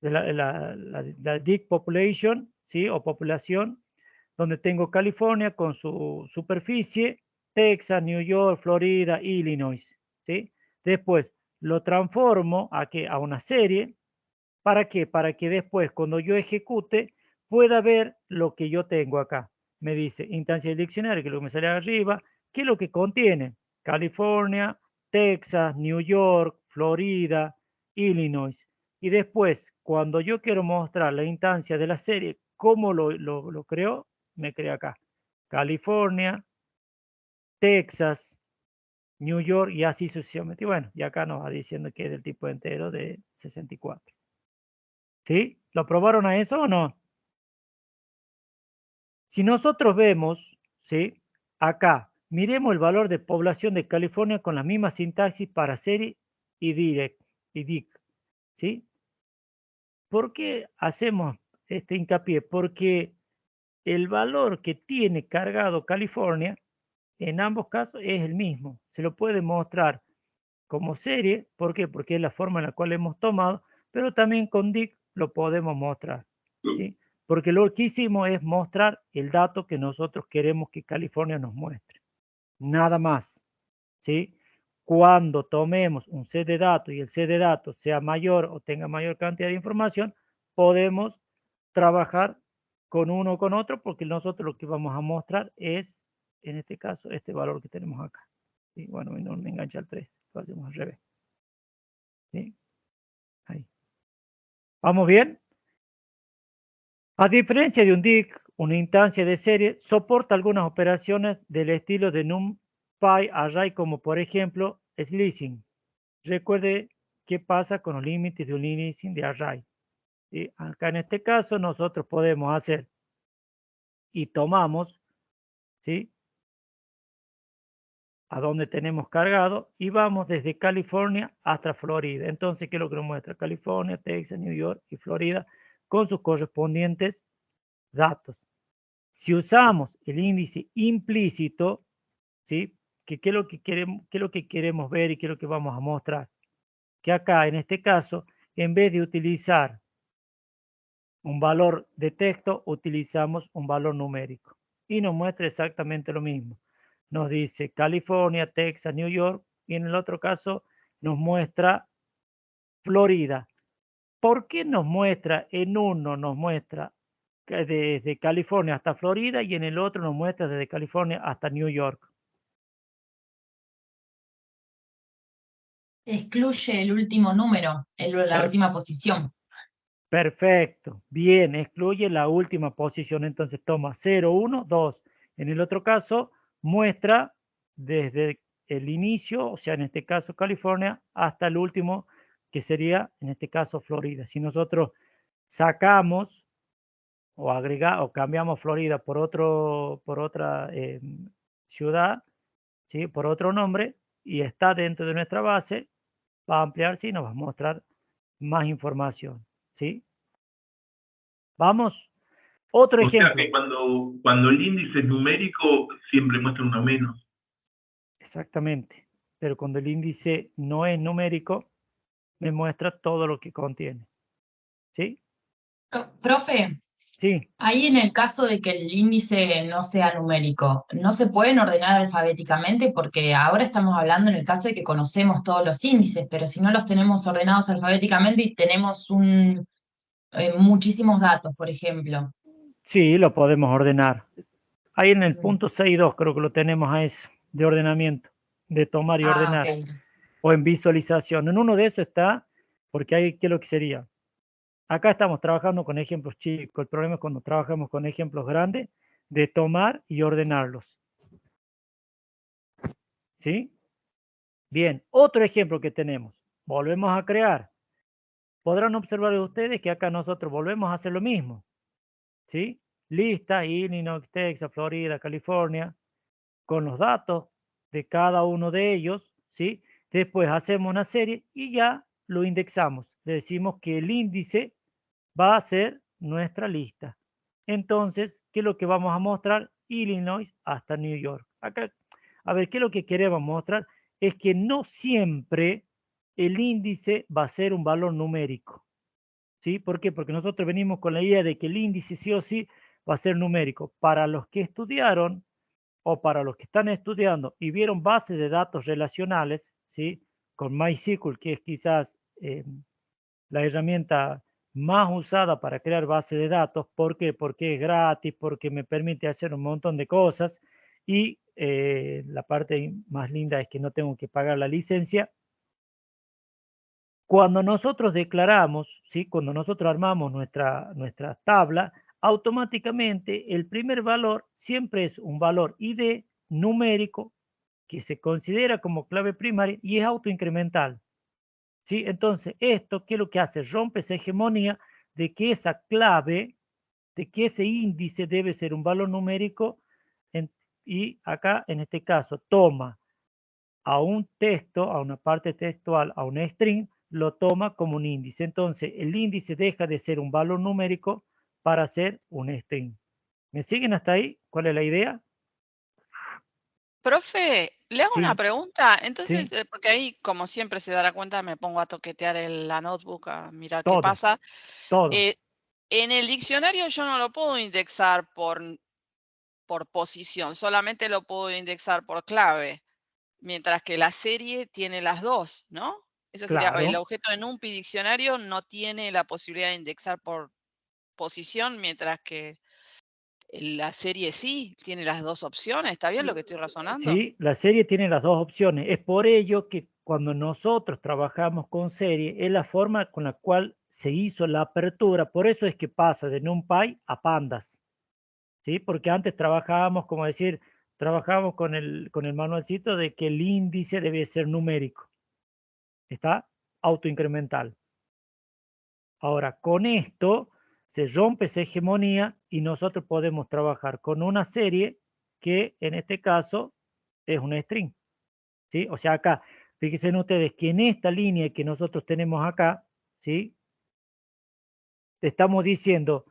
La DIC population, ¿sí? O población, donde tengo California con su superficie, Texas, New York, Florida, Illinois, ¿sí? Después lo transformo a una serie. ¿Para qué? Para que después, cuando yo ejecute, pueda ver lo que yo tengo acá. Me dice instancia del diccionario, que es lo que me sale arriba, ¿qué es lo que contiene? California, Texas, New York, Florida, Illinois. Y después, cuando yo quiero mostrar la instancia de la serie, ¿cómo lo creo? Me crea acá. California, Texas, New York y así sucesivamente. Y bueno, y acá nos va diciendo que es del tipo entero de 64. ¿Sí? ¿Lo probaron a eso o no? Si nosotros vemos, ¿sí? Acá, miremos el valor de población de California con la misma sintaxis para serie y DIC, ¿sí? ¿Por qué hacemos este hincapié? Porque el valor que tiene cargado California en ambos casos es el mismo. Se lo puede mostrar como serie, ¿por qué? Porque es la forma en la cual hemos tomado, pero también con DIC lo podemos mostrar, ¿sí? Porque lo que hicimos es mostrar el dato que nosotros queremos que California nos muestre. Nada más, ¿sí? Cuando tomemos un set de datos y el set de datos sea mayor o tenga mayor cantidad de información, podemos trabajar con uno o con otro porque nosotros lo que vamos a mostrar es, en este caso, este valor que tenemos acá. ¿Sí? Bueno, no me engancha el 3, lo hacemos al revés. ¿Sí? Ahí. ¿Vamos bien? A diferencia de un DIC, una instancia de serie soporta algunas operaciones del estilo de NumPy array, como por ejemplo slicing. Recuerde qué pasa con los límites de un slicing de array. ¿Sí? Acá en este caso nosotros podemos hacer y tomamos, ¿sí? A donde tenemos cargado y vamos desde California hasta Florida. Entonces, ¿qué es lo que nos muestra? California, Texas, New York y Florida con sus correspondientes datos. Si usamos el índice implícito, ¿sí? ¿Qué es lo que queremos ver y qué es lo que vamos a mostrar? Que acá, en este caso, en vez de utilizar un valor de texto, utilizamos un valor numérico. Y nos muestra exactamente lo mismo. Nos dice California, Texas, New York, y en el otro caso nos muestra Florida. ¿Por qué nos muestra? En uno nos muestra desde California hasta Florida y en el otro nos muestra desde California hasta New York. Excluye el último número, la última posición. Perfecto, bien, excluye la última posición, entonces toma 0, 1, 2. En el otro caso, muestra desde el inicio, o sea, en este caso California, hasta el último, que sería, en este caso, Florida. Si nosotros sacamos o agregamos o cambiamos Florida por otra ciudad, ¿sí? Por otro nombre, y está dentro de nuestra base, va a ampliarse y nos va a mostrar más información, ¿sí? Vamos. Otro O sea ejemplo. que cuando el índice es numérico, siempre muestra uno menos. Exactamente. Pero cuando el índice no es numérico, me muestra todo lo que contiene. ¿Sí? Profe, Sí, ahí en el caso de que el índice no sea numérico, ¿no se pueden ordenar alfabéticamente? Porque ahora estamos hablando en el caso de que conocemos todos los índices, pero si no los tenemos ordenados alfabéticamente y tenemos muchísimos datos, por ejemplo. sí, lo podemos ordenar. Ahí en el Mm. punto 6.2 creo que lo tenemos a eso, de ordenamiento, de tomar y ordenar. Ok. O en visualización. En uno de esos está, porque ahí, ¿qué es lo que sería? Acá estamos trabajando con ejemplos chicos. El problema es cuando trabajamos con ejemplos grandes, de tomar y ordenarlos. ¿Sí? Bien, otro ejemplo que tenemos. Volvemos a crear. Podrán observar ustedes que acá nosotros volvemos a hacer lo mismo. ¿Sí? Lista, Illinois, Texas, Florida, California, con los datos de cada uno de ellos, ¿sí? Después hacemos una serie y ya lo indexamos. Le decimos que el índice va a ser nuestra lista. Entonces, ¿qué es lo que vamos a mostrar? Illinois hasta New York. Acá, a ver, ¿qué es lo que queremos mostrar? Es que no siempre el índice va a ser un valor numérico. ¿Sí? ¿Por qué? Porque nosotros venimos con la idea de que el índice sí o sí va a ser numérico. Para los que estudiaron o para los que están estudiando y vieron bases de datos relacionales, ¿sí? Con MySQL, que es quizás la herramienta más usada para crear bases de datos. ¿Por qué? Porque es gratis, porque me permite hacer un montón de cosas y la parte más linda es que no tengo que pagar la licencia. Cuando nosotros declaramos, ¿sí? Cuando nosotros armamos nuestra tabla, automáticamente el primer valor siempre es un valor ID numérico que se considera como clave primaria y es autoincremental. ¿Sí? Entonces, esto, ¿qué es lo que hace? Rompe esa hegemonía de que esa clave, de que ese índice debe ser un valor numérico y acá, en este caso, toma a un texto, a una parte textual, a un string, lo toma como un índice. Entonces, el índice deja de ser un valor numérico para ser un string. ¿Me siguen hasta ahí? ¿Cuál es la idea? Profe, le hago una Sí, pregunta. Entonces, sí, porque ahí, como siempre se dará cuenta, me pongo a toquetear la notebook a mirar qué todo, pasa. todo. En el diccionario yo no lo puedo indexar por posición, solamente lo puedo indexar por clave, mientras que la serie tiene las dos, ¿no? Ese sería el Claro. objeto de NumPy diccionario, no tiene la posibilidad de indexar por posición, mientras que la serie sí tiene las dos opciones. ¿Está bien lo que estoy razonando? Sí, la serie tiene las dos opciones. Es por ello que cuando nosotros trabajamos con serie, es la forma con la cual se hizo la apertura. Por eso es que pasa de NumPy a Pandas. ¿Sí? Porque antes trabajábamos, como decir, trabajábamos con el manualcito de que el índice debe ser numérico. Está autoincremental. Ahora, con esto se rompe esa hegemonía y nosotros podemos trabajar con una serie que en este caso es un string. ¿Sí? O sea, acá, fíjense ustedes que en esta línea que nosotros tenemos acá, ¿sí? Te estamos diciendo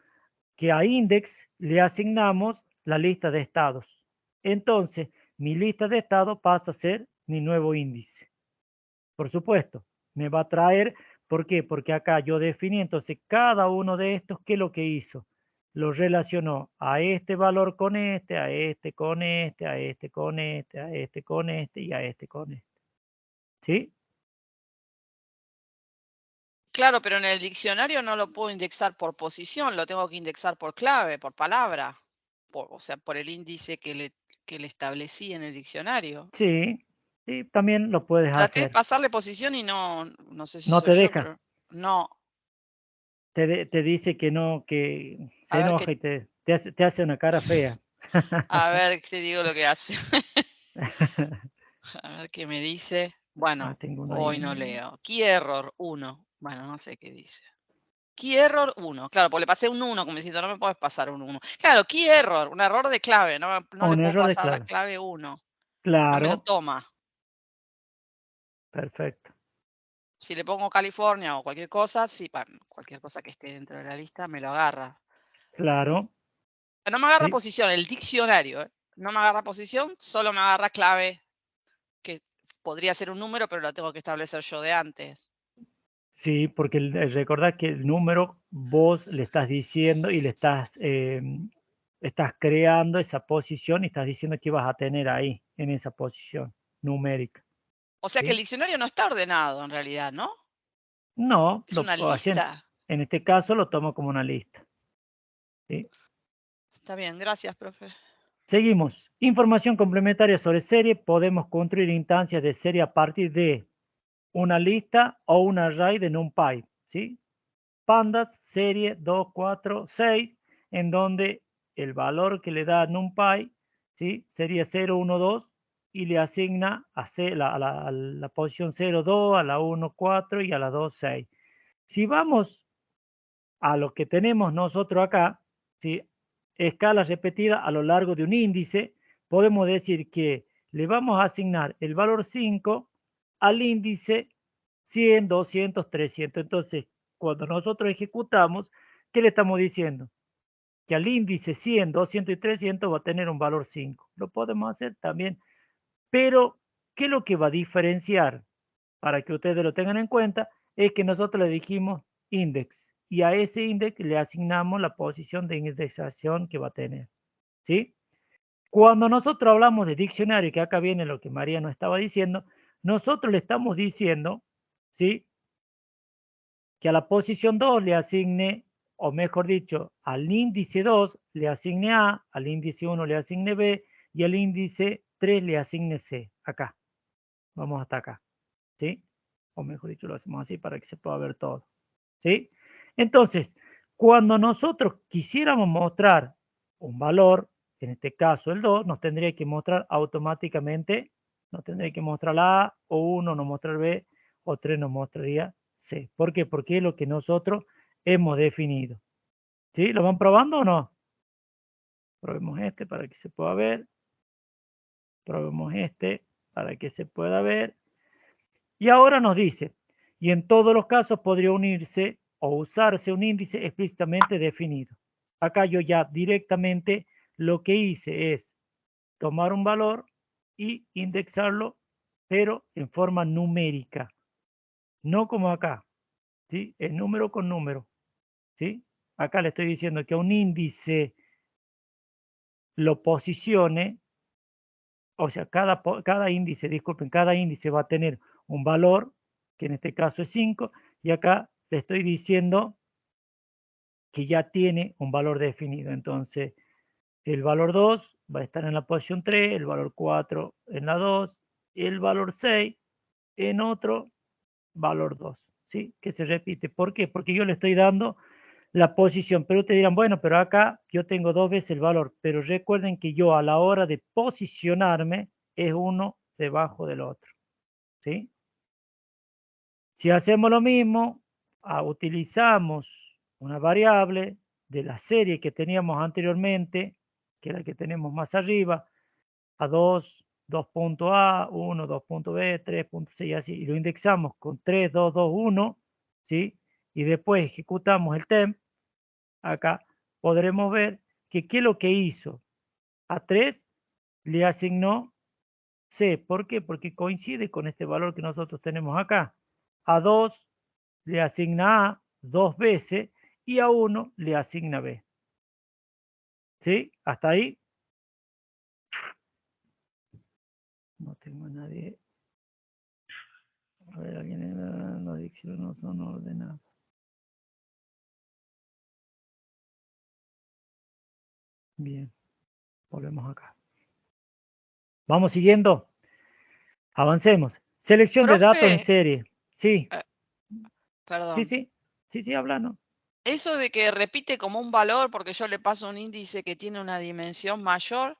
que a index le asignamos la lista de estados. Entonces, mi lista de estados pasa a ser mi nuevo índice. Por supuesto, me va a traer, ¿por qué? Porque acá yo definí, entonces cada uno de estos, ¿qué es lo que hizo? Lo relacionó a este valor con este, a este con este, a este con este, a este con este y a este con este. ¿Sí? Claro, pero en el diccionario no lo puedo indexar por posición, lo tengo que indexar por clave, por palabra, o sea, por el índice que le establecí en el diccionario. Sí, sí, también lo puedes Traté de hacer. pasarle posición y no sé si No soy te yo, deja, pero no. te dice que no, que se A ver enoja qué, y te hace una cara fea. a ver, te digo lo que hace. A ver qué me dice. Ah, Bueno, tengo uno ahí. hoy no leo. Key error 1. Bueno, no sé qué dice. Key error 1. Claro, pues le pasé un 1 como diciendo, no me puedes pasar un 1. Claro, key error, un error de clave. No le Un puedo error de pasar la clave. clave 1. No me lo Claro, toma. Perfecto. Si le pongo California o cualquier cosa, sí, cualquier cosa que esté dentro de la lista me lo agarra. Claro. No me agarra Sí. posición, el diccionario, ¿eh? No me agarra posición, solo me agarra clave, que podría ser un número, pero lo tengo que establecer yo de antes. Sí, porque recordad que el número vos le estás diciendo y le estás creando esa posición y estás diciendo que vas a tener ahí, en esa posición numérica. O sea que el ¿Sí? diccionario no está ordenado en realidad, ¿no? No, Es una así lista. en este caso lo tomo como una lista. ¿Sí? Está bien, gracias, profe. Seguimos. Información complementaria sobre serie. Podemos construir instancias de serie a partir de una lista o un array de NumPy. ¿Sí? Pandas, serie 2, 4, 6, en donde el valor que le da NumPy, ¿sí? Sería 0, 1, 2 y le asigna a la posición 0, 2, a la 1, 4 y a la 2, 6. Si vamos a lo que tenemos nosotros acá, ¿sí? Escala repetida a lo largo de un índice, podemos decir que le vamos a asignar el valor 5 al índice 100, 200, 300. Entonces, cuando nosotros ejecutamos, ¿qué le estamos diciendo? Que al índice 100, 200 y 300 va a tener un valor 5. Lo podemos hacer también, pero ¿qué es lo que va a diferenciar? Para que ustedes lo tengan en cuenta, es que nosotros le dijimos index y a ese index le asignamos la posición de indexación que va a tener. ¿Sí? Cuando nosotros hablamos de diccionario, que acá viene lo que María nos estaba diciendo, nosotros le estamos diciendo, ¿sí? Que a la posición 2 le asigne, o mejor dicho, al índice 2 le asigne A, al índice 1 le asigne B y al índice 3 le asigne C. Acá. Vamos hasta acá. ¿Sí? O mejor dicho, lo hacemos así para que se pueda ver todo. ¿Sí? Entonces, cuando nosotros quisiéramos mostrar un valor, en este caso el 2, nos tendría que mostrar automáticamente, nos tendría que mostrar la A, o 1 nos mostrar B, o 3 nos mostraría C. ¿Por qué? Porque es lo que nosotros hemos definido. ¿Sí? ¿Lo van probando o no? Probemos este para que se pueda ver. Probemos este para que se pueda ver. Y ahora nos dice, y en todos los casos podría unirse o usarse un índice explícitamente definido. Acá yo ya directamente lo que hice es tomar un valor y indexarlo, pero en forma numérica, no como acá, ¿sí? Es número con número, ¿sí? Acá le estoy diciendo que a un índice lo posicione, o sea, cada índice, disculpen, cada índice va a tener un valor, que en este caso es 5, y acá le estoy diciendo que ya tiene un valor definido. Entonces, el valor 2 va a estar en la posición 3, el valor 4 en la 2, el valor 6 en otro valor 2, ¿sí? Que se repite. ¿Por qué? Porque yo le estoy dando la posición, pero ustedes dirán, bueno, pero acá yo tengo 2 veces el valor, pero recuerden que yo a la hora de posicionarme es uno debajo del otro, ¿sí? Si hacemos lo mismo, utilizamos una variable de la serie que teníamos anteriormente, que es la que tenemos más arriba, a 2, 2.A, 1, 2.B, 3.6 y así, y lo indexamos con 3, 2, 2, 1, ¿sí? Y después ejecutamos el temp, acá podremos ver que qué es lo que hizo. A 3 le asignó C. ¿Por qué? Porque coincide con este valor que nosotros tenemos acá. A 2 le asigna A 2 veces y a 1 le asigna B. ¿Sí? ¿Hasta ahí? No tengo a nadie. A ver, alguien, las dicciones no son ordenadas. Bien, volvemos acá. Vamos siguiendo. Avancemos. Selección de datos en Profe, serie. Sí, perdón. sí, habla, ¿no? Eso de que repite como un valor porque yo le paso un índice que tiene una dimensión mayor,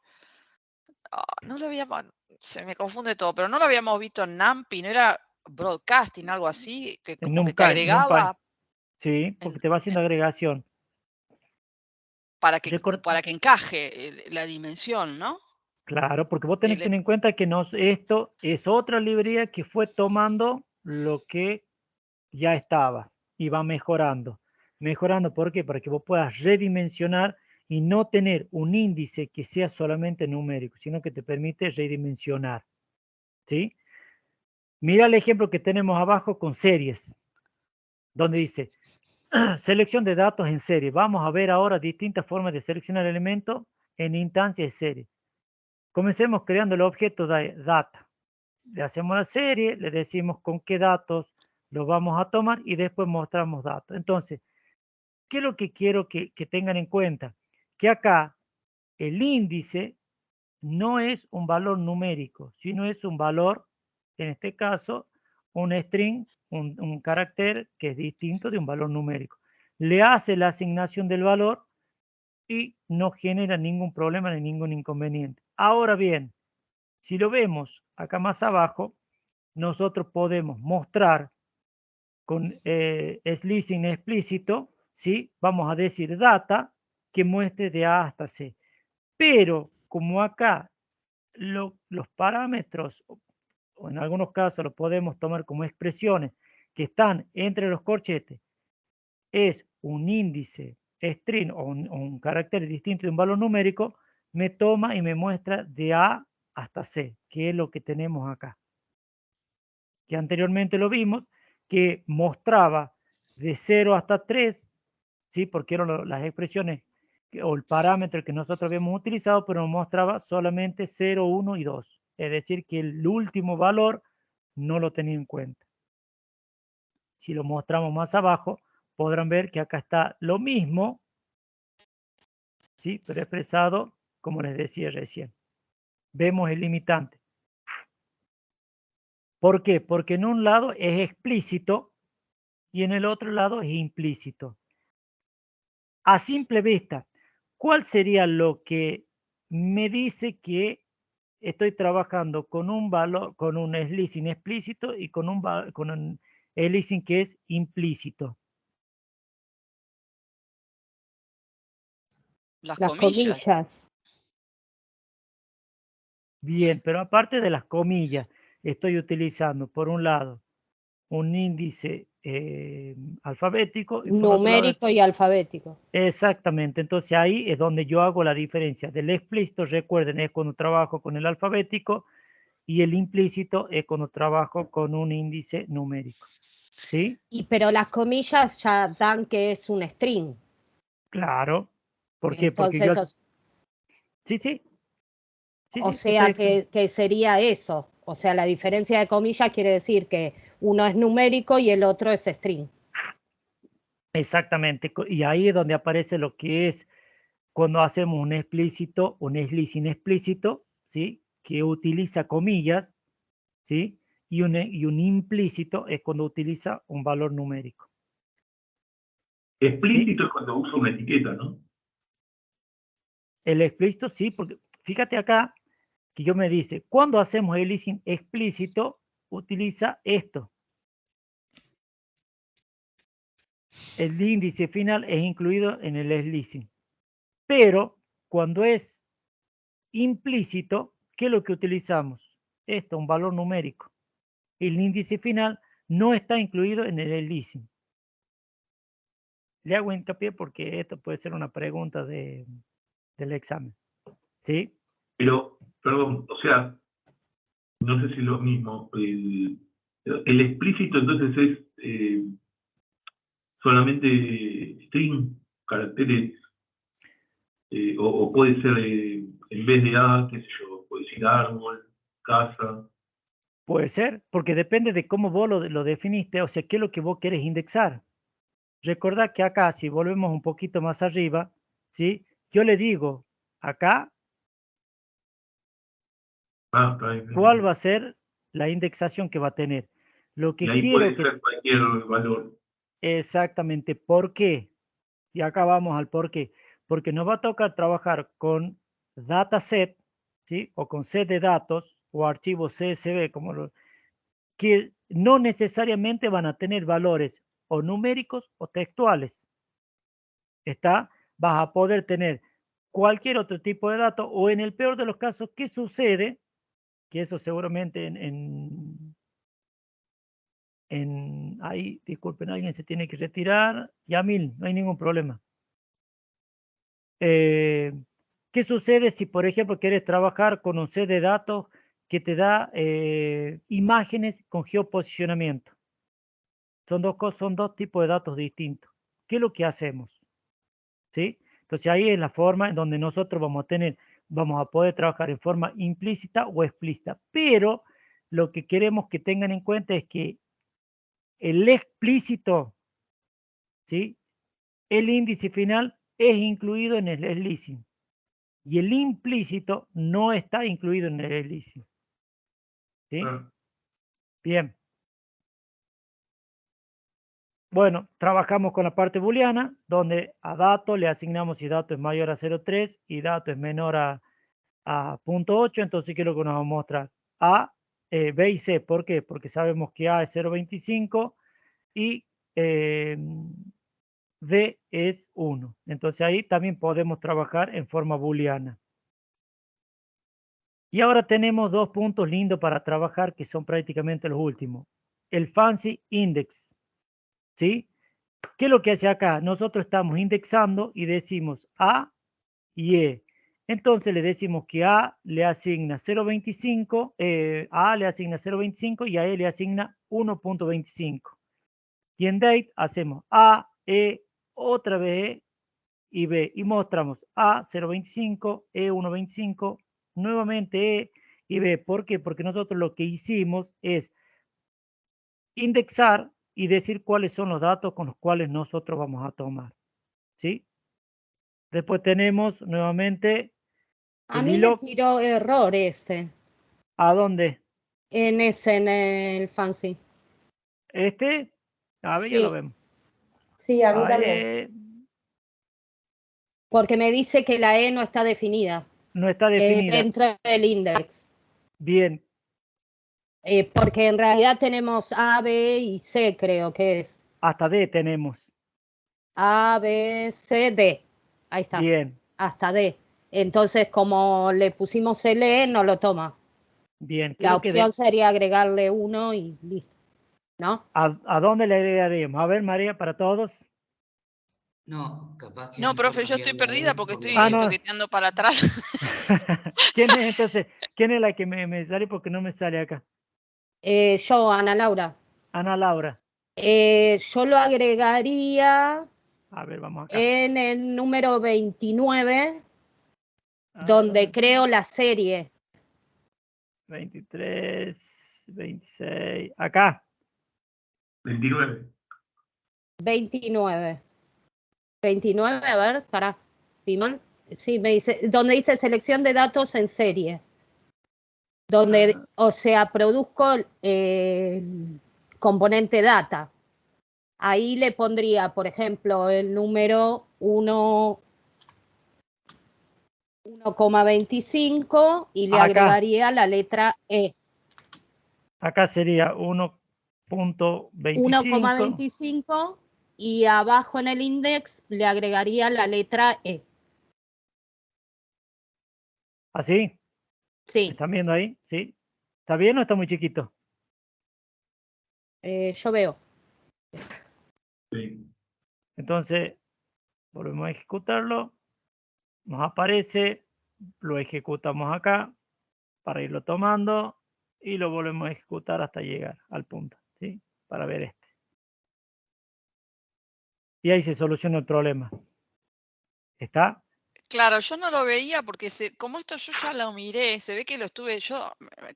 no lo habíamos, se me confunde todo, pero no lo habíamos visto en NumPy, ¿no era broadcasting, algo así, que En como que te NumPy. agregaba Sí, porque te va haciendo agregación. para que encaje la dimensión, ¿no? Claro, porque vos tenés que tener en cuenta que esto es otra librería que fue tomando lo que ya estaba y va mejorando. Mejorando, ¿por qué? Para que vos puedas redimensionar y no tener un índice que sea solamente numérico, sino que te permite redimensionar. ¿Sí? Mira el ejemplo que tenemos abajo con series, donde dice selección de datos en serie. Vamos a ver ahora distintas formas de seleccionar elementos en instancias de serie. Comencemos creando el objeto de data. Le hacemos la serie, le decimos con qué datos los vamos a tomar y después mostramos datos. Entonces, ¿qué es lo que quiero que tengan en cuenta? Que acá el índice no es un valor numérico, sino es un valor, en este caso, un string, un carácter que es distinto de un valor numérico. Le hace la asignación del valor y no genera ningún problema ni ningún inconveniente. Ahora bien, si lo vemos acá más abajo, nosotros podemos mostrar con slicing explícito, ¿sí? Vamos a decir data que muestre de A hasta C. Pero como acá los parámetros, o en algunos casos los podemos tomar como expresiones que están entre los corchetes, es un índice string o un carácter distinto de un valor numérico, me toma y me muestra de A hasta C, que es lo que tenemos acá. Que anteriormente lo vimos, que mostraba de 0 hasta 3, ¿sí? Porque eran las expresiones o el parámetro que nosotros habíamos utilizado, pero nos mostraba solamente 0, 1 y 2. Es decir, que el último valor no lo tenía en cuenta. Si lo mostramos más abajo, podrán ver que acá está lo mismo, ¿sí? Pero expresado, como les decía recién. Vemos el limitante. ¿Por qué? Porque en un lado es explícito y en el otro lado es implícito. A simple vista, ¿cuál sería lo que me dice que estoy trabajando con un valor, con un slicing explícito y con un slicing que es implícito? Las Las comillas. comillas. Bien, pero aparte de las comillas, estoy utilizando, por un lado, un índice alfabético y por otro lado, Numérico y alfabético. exactamente. Entonces ahí es donde yo hago la diferencia. Del explícito, recuerden, es cuando trabajo con el alfabético y el implícito es cuando trabajo con un índice numérico. ¿Sí? Pero las comillas ya dan que es un string. Claro. ¿Por qué? Porque Entonces, Sí, sí. Sí, o sí, sea que sería eso. O sea, la diferencia de comillas quiere decir que uno es numérico y el otro es string. Exactamente. Y ahí es donde aparece lo que es cuando hacemos un explícito, un slicing explícito, ¿sí? Que utiliza comillas, ¿sí? Y un implícito es cuando utiliza un valor numérico. Explícito ¿Sí? es cuando uso una etiqueta, ¿no? El explícito sí, porque fíjate acá que yo me dice, cuando hacemos el slicing explícito, utiliza esto. El índice final es incluido en el slicing. Pero cuando es implícito, ¿qué es lo que utilizamos? Esto, un valor numérico. El índice final no está incluido en el slicing. Le hago hincapié porque esto puede ser una pregunta del examen. ¿Sí? Pero, perdón, o sea, no sé si es lo mismo. El explícito entonces es solamente string, caracteres, o puede ser en vez de A, qué sé yo, puede decir árbol, casa. Puede ser, porque depende de cómo vos lo definiste, o sea, qué es lo que vos querés indexar. Recordad que acá, si volvemos un poquito más arriba, ¿sí? Yo le digo acá cuál va a ser la indexación que va a tener. Lo Y que ahí quiero puede que ser cualquier valor. exactamente, ¿por qué? Y acá vamos al por qué. Porque nos va a tocar trabajar con dataset, ¿sí? O con set de datos o archivos CSV, que no necesariamente van a tener valores o numéricos o textuales. Vas a poder tener cualquier otro tipo de dato, o en el peor de los casos, ¿qué sucede? Que eso seguramente ahí, disculpen, alguien se tiene que retirar. Yamil, no hay ningún problema. ¿Qué sucede si, por ejemplo, quieres trabajar con un set de datos que te da imágenes con geoposicionamiento? Son dos tipos de datos distintos. ¿Qué es lo que hacemos? ¿Sí? Entonces ahí es la forma en donde nosotros vamos a poder trabajar en forma implícita o explícita. Pero lo que queremos que tengan en cuenta es que el explícito, ¿sí? El índice final es incluido en el slicing y el implícito no está incluido en el slicing. ¿Sí? Bien. Bueno, trabajamos con la parte booleana, donde a dato le asignamos si dato es mayor a 0,3 y dato es menor a 0,8. Entonces, ¿qué es lo que nos va a mostrar? A, B y C. ¿Por qué? Porque sabemos que A es 0,25 y D es 1. Entonces, ahí también podemos trabajar en forma booleana. Y ahora tenemos dos puntos lindos para trabajar que son prácticamente los últimos. El fancy index. ¿Sí? ¿Qué es lo que hace acá? Nosotros estamos indexando y decimos A y E. Entonces le decimos que A le asigna 0,25, A le asigna 0,25 y a E le asigna 1,25. Y en date hacemos A, E, otra vez E y B. Y mostramos A 0,25, E 1,25, nuevamente E y B. ¿Por qué? Porque nosotros lo que hicimos es indexar y decir cuáles son los datos con los cuales nosotros vamos a tomar. ¿Sí? Después tenemos nuevamente A el mí me hilo. tiró error ese, ¿A dónde? en el fancy. Este. A ver, ya lo Sí, vemos. sí, a mí Ah, también. Porque me dice que la E no está definida no está definida. dentro del index. Bien. Porque en realidad tenemos A, B y C, creo que es. Hasta D tenemos. A, B, C, D. Ahí está. Bien. Hasta D. Entonces, como le pusimos el E, no lo toma. Bien. La opción sería agregarle 1 y listo. ¿No? ¿A dónde le agregaríamos? A ver, María, para todos. No, capaz que. No, profe, yo estoy perdida porque estoy no. toqueteando para atrás. ¿Quién es entonces? ¿Quién es la que me sale porque no me sale acá? Yo, Ana Laura. Ana Laura. Yo lo agregaría A ver, vamos acá. en el número 29, donde creo la serie. 23, 26. Acá. 29. 29. 29, a ver, pará. Pimón. Sí, me dice, donde dice selección de datos en serie. Donde, o sea, produzco componente data. Ahí le pondría, por ejemplo, el número 1,25 y le agregaría la letra E. Acá sería 1,25. 1,25 y abajo en el index le agregaría la letra E. ¿Así? Sí. ¿Están viendo ahí? ¿Sí? ¿Está bien o está muy chiquito? Yo veo. Sí. Entonces, volvemos a ejecutarlo. Nos aparece, lo ejecutamos acá para irlo tomando y lo volvemos a ejecutar hasta llegar al punto, ¿sí? Para ver este. Y ahí se soluciona el problema. ¿Está? Claro, yo no lo veía porque como esto yo ya lo miré, se ve que yo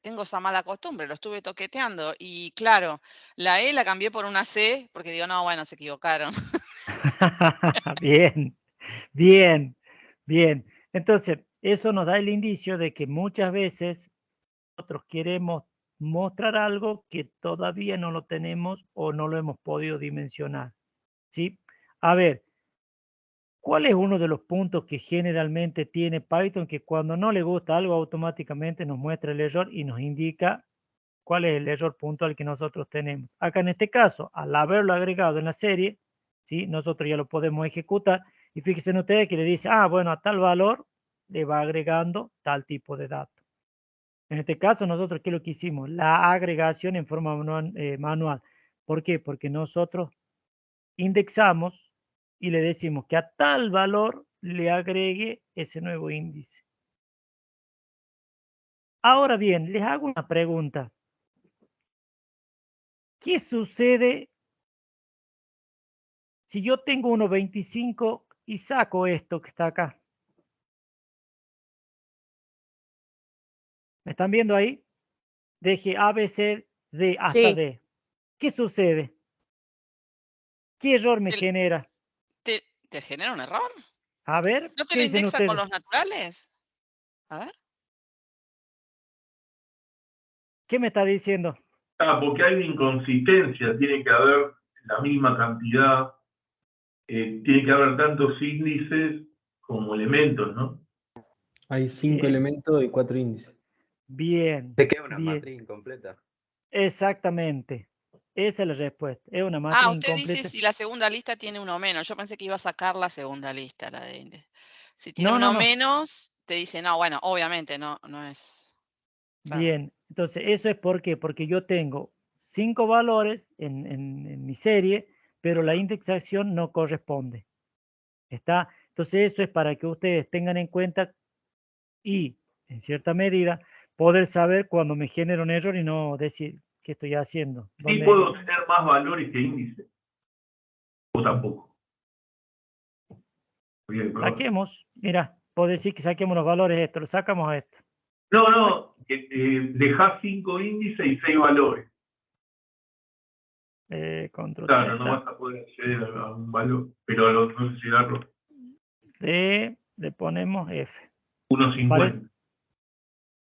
tengo esa mala costumbre, lo estuve toqueteando y claro, la E la cambié por una C porque digo, no, bueno, se equivocaron. Bien, bien, bien. Entonces, eso nos da el indicio de que muchas veces nosotros queremos mostrar algo que todavía no lo tenemos o no lo hemos podido dimensionar, ¿sí? A ver, ¿cuál es uno de los puntos que generalmente tiene Python que cuando no le gusta algo automáticamente nos muestra el error y nos indica cuál es el error puntual que nosotros tenemos? Acá en este caso, al haberlo agregado en la serie, ¿sí? Nosotros ya lo podemos ejecutar Y fíjense ustedes que le dice, bueno, a tal valor le va agregando tal tipo de datos. En este caso, nosotros, ¿qué es lo que hicimos? La agregación en forma manual. ¿Por qué? Porque nosotros indexamos y le decimos que a tal valor le agregue ese nuevo índice. Ahora bien, les hago una pregunta. ¿Qué sucede si yo tengo 1.25 y saco esto que está acá? ¿Me están viendo ahí? Deje A, B, C, D hasta Sí. D. ¿Qué sucede? ¿Qué error me genera? ¿Te genera un error? A ver, ¿No te ¿qué lo dicen indexa con ustedes? los naturales? A ver. ¿Qué me está diciendo? Porque hay una inconsistencia, tiene que haber la misma cantidad, tiene que haber tantos índices como elementos, ¿no? Hay 5 Bien. elementos y 4 índices. Bien. Te queda una bien. matriz incompleta. Exactamente. Esa es la respuesta. Es una matriz Usted dice incompleta. si la segunda lista tiene uno menos. Yo pensé que iba a sacar la segunda lista, la de índice. Si tiene No, uno no. menos, te dice, no, bueno, obviamente no es. Claro. Bien. Entonces, ¿eso es por qué? Porque yo tengo 5 valores en mi serie, pero la indexación no corresponde. ¿Está? Entonces, eso es para que ustedes tengan en cuenta y, en cierta medida, poder saber cuando me genera un error y no decir qué estoy haciendo. Sí ¿Dónde- puedo tener más valores que índices. O tampoco. Bien, perdón. Saquemos, mira, puedo decir que saquemos los valores esto, lo sacamos a esto. No, dejás 5 índices y 6 valores. Control Claro, Z, no vas a poder acceder a un valor, pero al otro considerarlo le ponemos F. 1.50.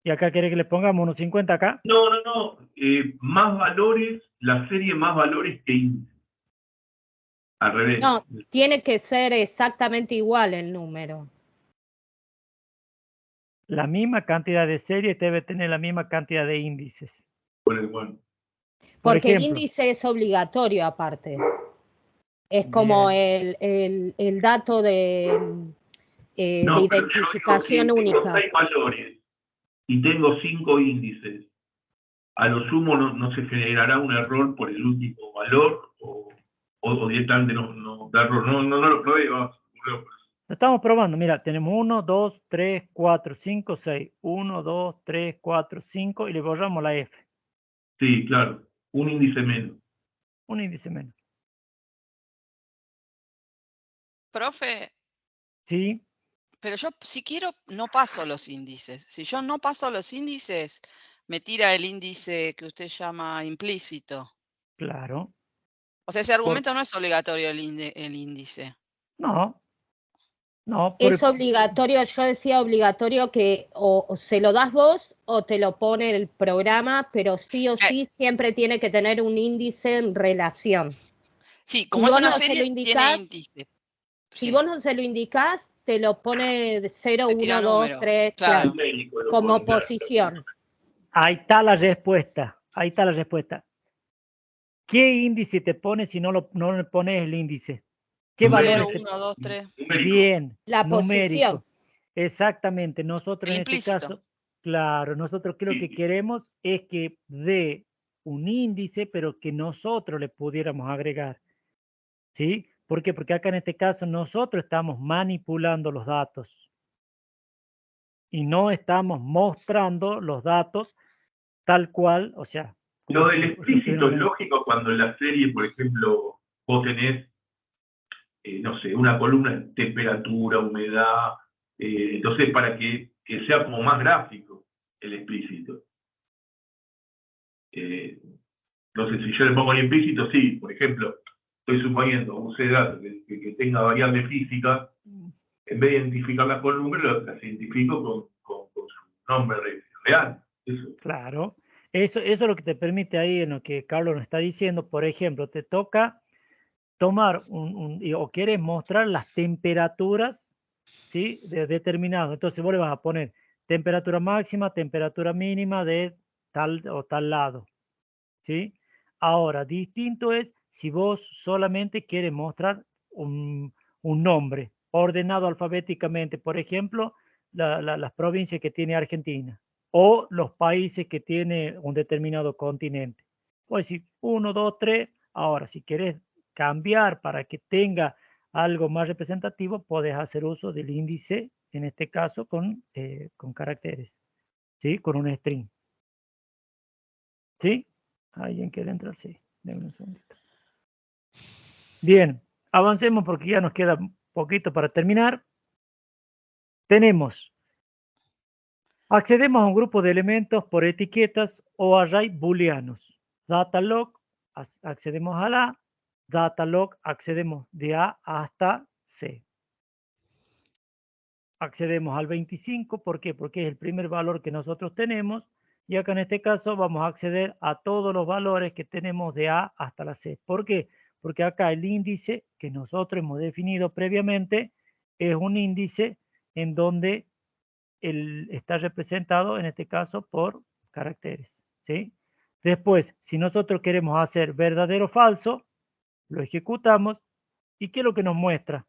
¿Y acá quiere que le pongamos unos 50 acá? No. Más valores, la serie más valores que índices. Al revés. No, tiene que ser exactamente igual el número. La misma cantidad de series debe tener la misma cantidad de índices. Bueno. Por Porque el ejemplo, índice es obligatorio aparte. Es Bien. como el dato de identificación Tengo única. 6 valores y tengo 5 índices. A lo sumo no se generará un error por el último valor o directamente no da error. No lo probé, vamos. Lo estamos probando. Mira, tenemos 1, 2, 3, 4, 5, 6. 1, 2, 3, 4, 5 y le borramos la F. Sí, claro. Un índice menos. Un índice menos. Profe, ¿Sí? pero yo si quiero no paso los índices. Si yo no paso los índices, me tira el índice que usted llama implícito. Claro. O sea, ese argumento no es obligatorio el índice. No. Es obligatorio, yo decía obligatorio que o se lo das vos o te lo pone el programa, pero sí o sí siempre tiene que tener un índice en relación. Sí, como si es vos una no se serie, lo indicás, tiene índice. Si Sí. vos no se lo indicás, te lo pone de 0, Te tira 1, 2, número, 3, claro. como posición. Ahí está la respuesta. Ahí está la respuesta. ¿Qué índice te pone si no le pones el índice? ¿Qué valor? 0, 1, 2, 3. Bien, La numérico. posición. Exactamente. Nosotros El en implícito. este caso, claro, nosotros lo que queremos es que dé un índice, pero que nosotros le pudiéramos agregar. ¿Sí? ¿Por qué? Porque acá en este caso nosotros estamos manipulando los datos y no estamos mostrando los datos tal cual, o sea. Lo del explícito es lógico cuando en la serie, por ejemplo, vos tenés, no sé, una columna de temperatura, humedad, entonces para que sea como más gráfico el explícito. Entonces, si yo le pongo el implícito, sí, por ejemplo, estoy suponiendo un datos que tenga variable física, en vez de identificarlas con números, las identifico con su nombre real. Eso. Claro, eso es lo que te permite ahí en lo que Carlos nos está diciendo. Por ejemplo, te toca tomar o quieres mostrar las temperaturas, ¿sí? De determinado. Entonces vos le vas a poner temperatura máxima, temperatura mínima de tal o tal lado, ¿sí? Ahora, distinto es si vos solamente quieres mostrar un nombre, ordenado alfabéticamente, por ejemplo, las provincias que tiene Argentina o los países que tiene un determinado continente. Pues si 1, 2, 3, ahora si quieres cambiar para que tenga algo más representativo, puedes hacer uso del índice, en este caso con caracteres, ¿sí? Con un string. ¿Sí? ¿Alguien quiere entrar? Sí. Denme un segundito. Bien, avancemos porque ya nos queda un poquito para terminar. Tenemos, accedemos a un grupo de elementos por etiquetas o array booleanos. Datalog, accedemos a la, datalog, accedemos de A hasta C. Accedemos al 25, ¿por qué? Porque es el primer valor que nosotros tenemos, y acá en este caso vamos a acceder a todos los valores que tenemos de A hasta la C. ¿Por qué? Porque acá el índice que nosotros hemos definido previamente es un índice en donde está representado, en este caso, por caracteres, ¿sí? Después, si nosotros queremos hacer verdadero o falso, lo ejecutamos, ¿y qué es lo que nos muestra?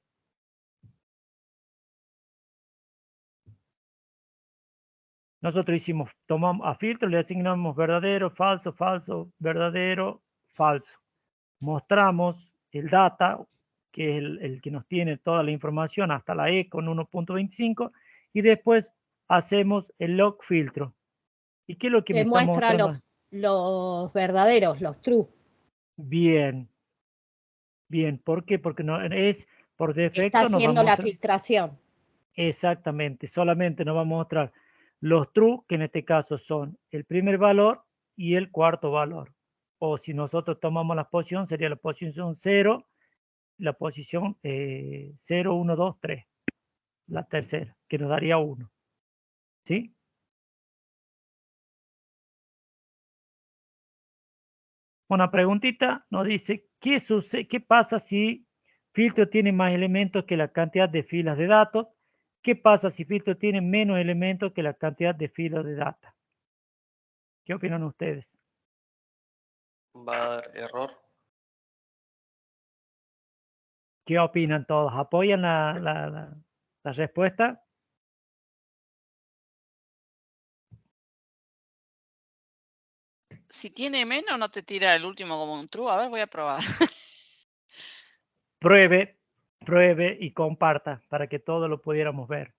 Nosotros hicimos, tomamos a filtro, le asignamos verdadero, falso, falso, verdadero, falso. Mostramos el data, que es el que nos tiene toda la información hasta la E con 1.25, y después hacemos el log filtro. ¿Y qué es lo que me está Muestra mostrando? los verdaderos, los true. Bien. Bien, ¿por qué? Porque no es por defecto. Está nos va a haciendo la mostrar, filtración. exactamente, solamente nos va a mostrar los true, que en este caso son el primer valor y el cuarto valor. O si nosotros tomamos la posición, sería la posición 0, la posición 0, 1, 2, 3, la tercera, que nos daría 1. ¿Sí? Una preguntita nos dice, ¿qué pasa si filtro tiene más elementos que la cantidad de filas de datos? ¿Qué pasa si filtro tiene menos elementos que la cantidad de filas de data? ¿Qué opinan ustedes? Va a dar error. ¿Qué opinan todos? ¿Apoyan la respuesta? Si tiene menos, no te tira el último como un true. A ver, voy a probar. Pruebe y comparta para que todos lo pudiéramos ver.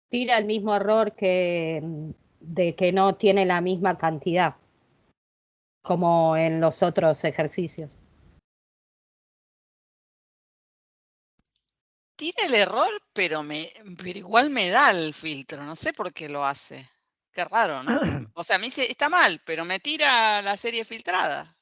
Tira el mismo error de que no tiene la misma cantidad como en los otros ejercicios. Tira el error, pero igual me da el filtro. No sé por qué lo hace. Qué raro, ¿no? O sea, me dice, está mal, pero me tira la serie filtrada.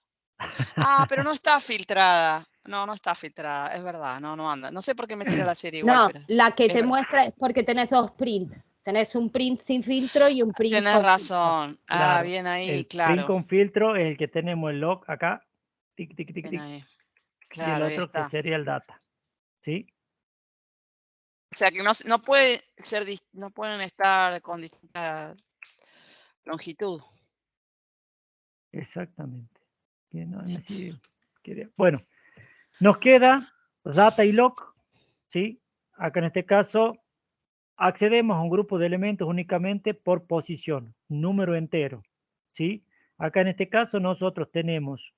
Ah, pero no está filtrada. No, no está filtrada, es verdad, no anda. No sé por qué me tira la serie igual, No, pero la que es te verdad. muestra es porque tenés dos prints. Tenés un print sin filtro y un print Tenés con razón. filtro. Ah, Claro, bien ahí, el print claro. con filtro es el que tenemos el log acá, tic, tic, tic, Bien tic, ahí. y el Claro, ahí otro que está. sería el data. ¿Sí? O sea que no puede ser, no pueden estar con distinta longitud. Exactamente. Bien, no, Listo. sí, bueno, nos queda data y log, ¿sí? Acá en este caso accedemos a un grupo de elementos únicamente por posición, número entero, ¿sí? Acá en este caso nosotros tenemos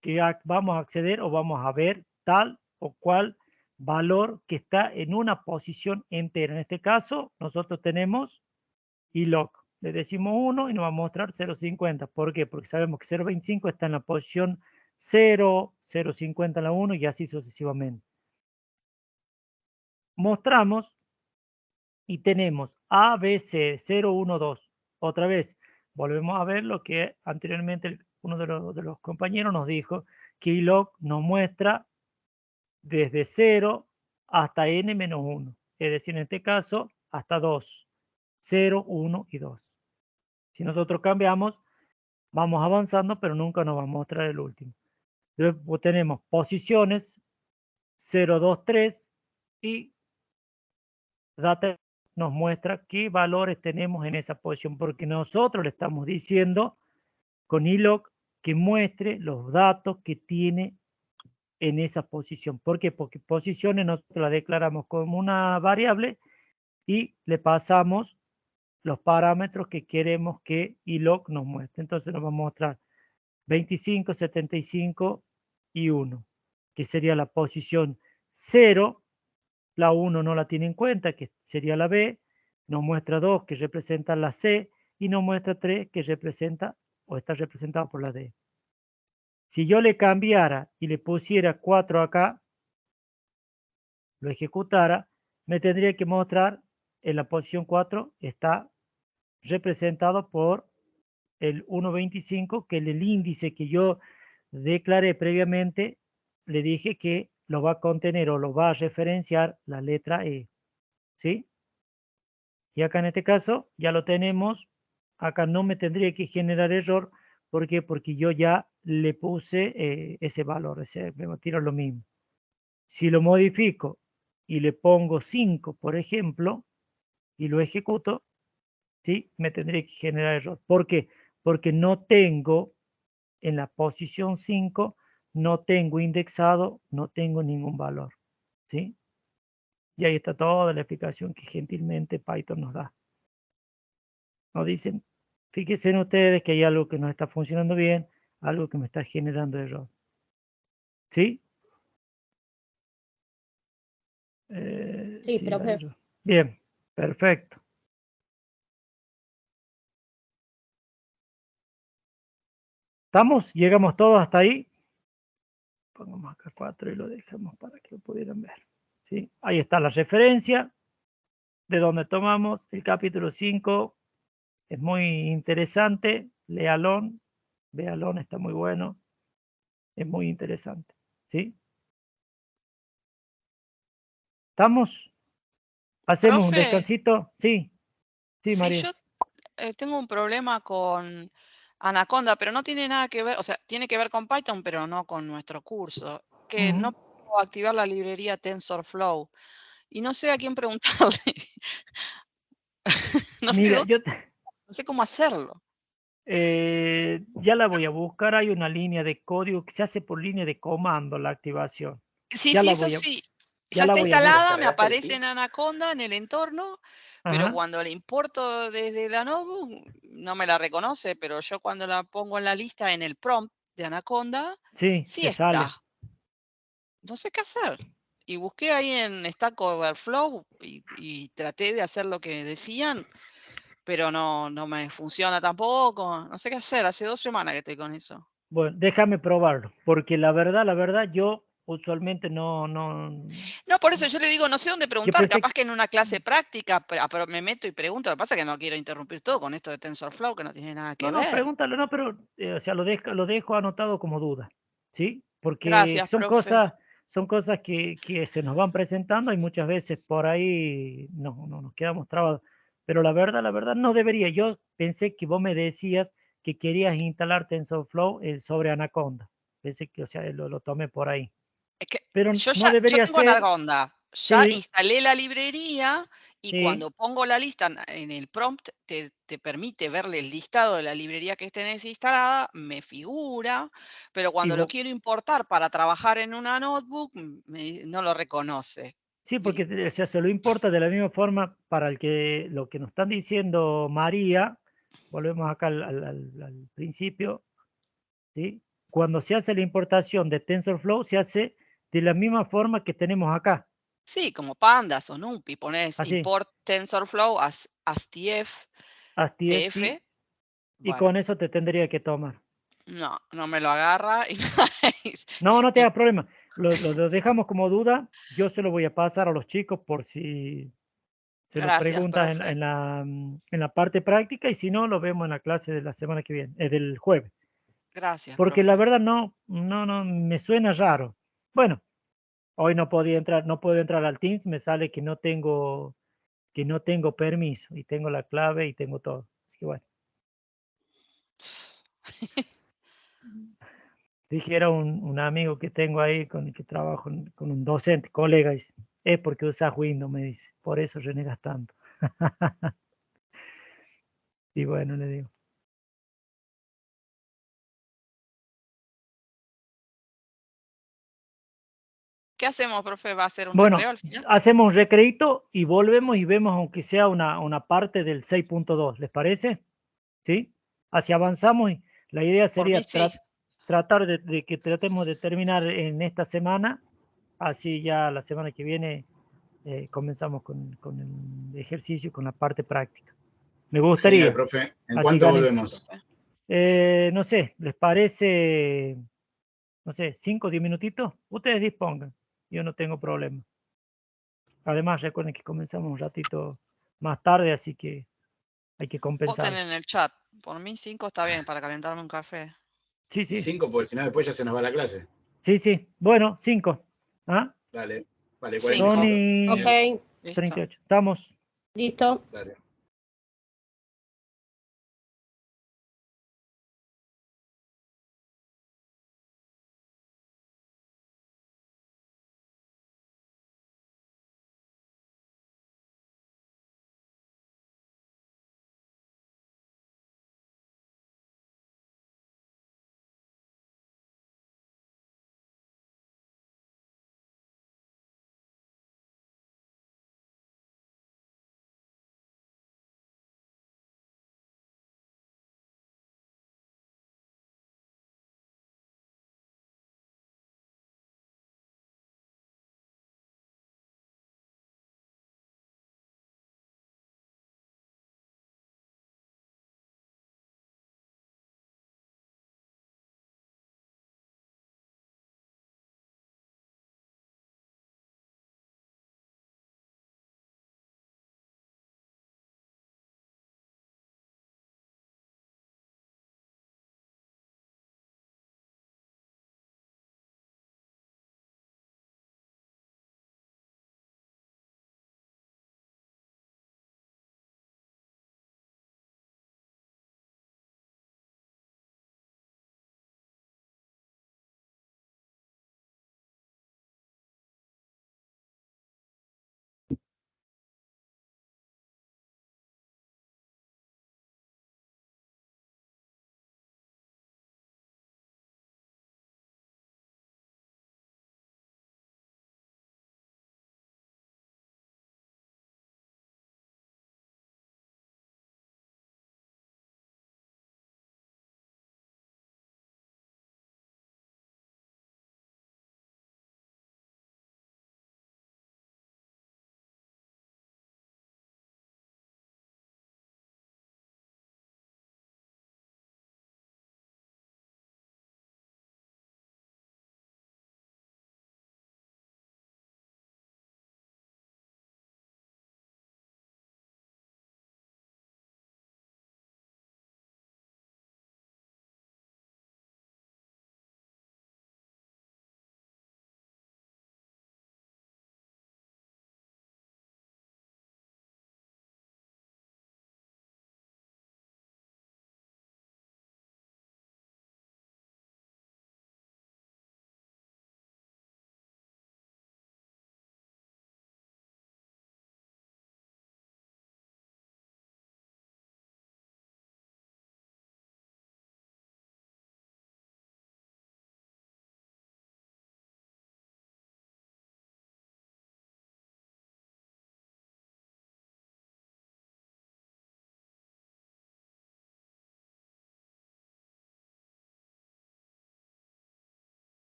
que vamos a acceder o vamos a ver tal o cual valor que está en una posición entera. En este caso nosotros tenemos log. Le decimos 1 y nos va a mostrar 0.50. ¿Por qué? Porque sabemos que 0.25 está en la posición 0, 0.50 en la 1 y así sucesivamente. Mostramos y tenemos A, B, C, 0, 1, 2. Otra vez, volvemos a ver lo que anteriormente uno de los compañeros nos dijo, que log nos muestra desde 0 hasta n-1. Es decir, en este caso, hasta 2. 0, 1 y 2. Si nosotros cambiamos, vamos avanzando, pero nunca nos va a mostrar el último. Luego tenemos posiciones 0, 2, 3 y data nos muestra qué valores tenemos en esa posición, porque nosotros le estamos diciendo con log que muestre los datos que tiene en esa posición. ¿Por qué? Porque posiciones nosotros la declaramos como una variable y le pasamos los parámetros que queremos que iLog nos muestre. Entonces nos va a mostrar 25, 75 y 1, que sería la posición 0. La 1 no la tiene en cuenta, que sería la B. Nos muestra 2, que representa la C, y nos muestra 3, que representa o está representado por la D. Si yo le cambiara y le pusiera 4 acá, lo ejecutara, me tendría que mostrar en la posición 4 está representado por el 1.25, que es el índice que yo declaré previamente, le dije que lo va a contener o lo va a referenciar la letra E. ¿Sí? Y acá en este caso ya lo tenemos. Acá no me tendría que generar error. ¿Por qué? Porque yo ya le puse ese valor. Me va a tirar lo mismo. Si lo modifico y le pongo 5, por ejemplo, y lo ejecuto, ¿sí? Me tendría que generar error. ¿Por qué? Porque no tengo en la posición 5, no tengo indexado, no tengo ningún valor. ¿Sí? Y ahí está toda la explicación que gentilmente Python nos da. Nos dicen, fíjense en ustedes que hay algo que no está funcionando bien, algo que me está generando error. ¿Sí? Sí, profe. Bien, perfecto. ¿Estamos? ¿Llegamos todos hasta ahí? Pongamos acá 4 y lo dejamos para que lo pudieran ver. ¿Sí? Ahí está la referencia de donde tomamos el capítulo 5. Es muy interesante. Léalo, véalo, está muy bueno. Es muy interesante. ¿Sí? ¿Estamos? ¿Hacemos un Profe, descansito? Sí. Sí, sí, María. yo tengo un problema con Anaconda, pero no tiene nada que ver, o sea, tiene que ver con Python, pero no con nuestro curso, que no puedo activar la librería TensorFlow y no sé a quién preguntarle. No sé, Mira, no sé cómo hacerlo. ya la voy a buscar. Hay una línea de código que se hace por línea de comando la activación. Sí, Ya sí, la eso voy a, sí. ya Ya la está voy a instalada, me buscar. aparece en Anaconda en el entorno, pero Ajá. cuando la importo desde la notebook no me la reconoce, pero yo cuando la pongo en la lista en el prompt de Anaconda, Sí, sí te sale. está. No sé qué hacer. Y busqué ahí en Stack Overflow y traté de hacer lo que decían, pero no me funciona tampoco. No sé qué hacer. Hace 2 semanas que estoy con eso. Bueno, déjame probarlo, porque la verdad, yo usualmente no. No, por eso yo le digo, no sé dónde Yo preguntar, pensé capaz que en una clase práctica, pero me meto y pregunto. Lo que pasa es que no quiero interrumpir todo con esto de TensorFlow, que no tiene nada que No, ver. pregúntalo, no, pero, o sea, lo dejo anotado como duda, ¿sí? Porque Gracias, profe. son cosas que se nos van presentando y muchas veces por ahí no nos quedamos trabados. Pero la verdad, no debería. Yo pensé que vos me decías que querías instalar TensorFlow sobre Anaconda. Pensé que, o sea, lo tomé por ahí. Es que Pero no yo debería tengo ser, Anaconda, ya sí, instalé la librería y sí, cuando pongo la lista en el prompt te permite verle el listado de la librería que tenés instalada, me figura, pero y cuando lo vos, quiero importar para trabajar en una notebook, no lo reconoce. sí, porque Y- o sea, se lo importa de la misma forma para lo que nos están diciendo María. Volvemos acá al principio, ¿sí? Cuando se hace la importación de TensorFlow, se hace de la misma forma que tenemos acá. sí, como Pandas o NumPy, pones Así, import TensorFlow as TF, ASTF, sí, TF, y bueno, con eso te tendría que tomar. no me lo agarra. No te y hagas problema. Lo dejamos como duda. Yo se lo voy a pasar a los chicos por si se lo gracias, preguntas profe. en la parte práctica y si no, lo vemos en la clase de la semana que viene, del jueves. Gracias, Porque la profe. verdad no, me suena raro. Bueno, hoy no podía entrar, no puedo entrar al Teams, me sale que no tengo permiso y tengo la clave y tengo todo. Así que bueno, dije, era un amigo que tengo ahí con el que trabajo con un docente, colega, dice, es porque usas Windows, me dice, por eso renegas tanto. Y bueno, le digo. ¿Qué hacemos, profe? ¿Va a ser un Bueno, recreo al final? hacemos un recreito y volvemos y vemos aunque sea una parte del 6.2, ¿les parece? ¿Sí? Así avanzamos y la idea Por mí sería sí. tratar de que tratemos de terminar en esta semana, así ya la semana que viene comenzamos con el ejercicio, con la parte práctica. Me Genial, gustaría, profe. ¿En así cuánto ganen. volvemos? No sé, ¿les parece, no sé, 5 o 10 minutitos? Ustedes dispongan, yo no tengo problema. Además, recuerden que comenzamos un ratito más tarde, así que hay que compensar. Voten en el chat. Por mí 5 está bien para calentarme un café. Sí, sí, 5, porque si no después ya se nos va la clase. sí, sí. Bueno, 5. ¿Ah? Dale, vale, Cinco. 45. Tony, Bien, Ok, Listo. 38. Estamos. listo. dale.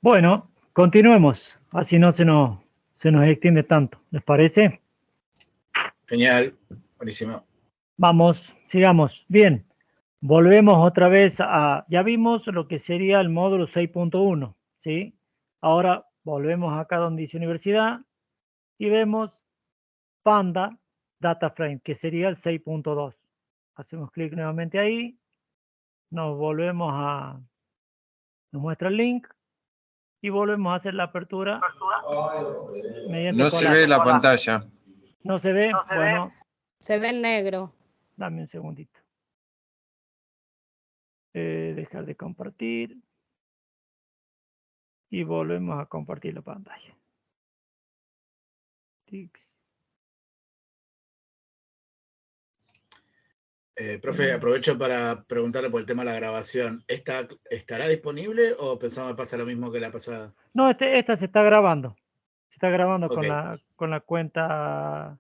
Bueno, continuemos, así no se nos extiende tanto, ¿les parece? Genial, buenísimo. Vamos, sigamos. Bien, volvemos otra vez a, ya vimos lo que sería el módulo 6.1, ¿sí? Ahora volvemos acá donde dice universidad y vemos Panda Data Frame, que sería el 6.2. Hacemos clic nuevamente ahí, nos muestra el link y volvemos a hacer la apertura. No se ve la pantalla. ¿No se ve? Bueno, Se ve en negro. dame un segundito. Dejar de compartir. Y volvemos a compartir la pantalla. Tix. Profe, aprovecho para preguntarle por el tema de la grabación. ¿Estará disponible o pensamos que pasa lo mismo que la pasada? No, esta se está grabando. Se está grabando Ok. con la cuenta.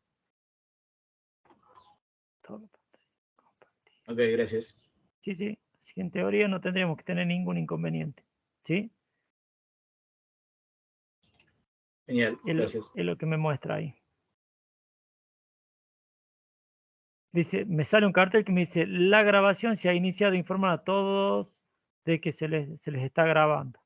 Ok, gracias. Sí, sí. Así que en teoría no tendríamos que tener ningún inconveniente. ¿Sí? Genial, gracias. Es lo que me muestra ahí. Dice, me sale un cartel que me dice, la grabación se ha iniciado, informar a todos de que se les está grabando.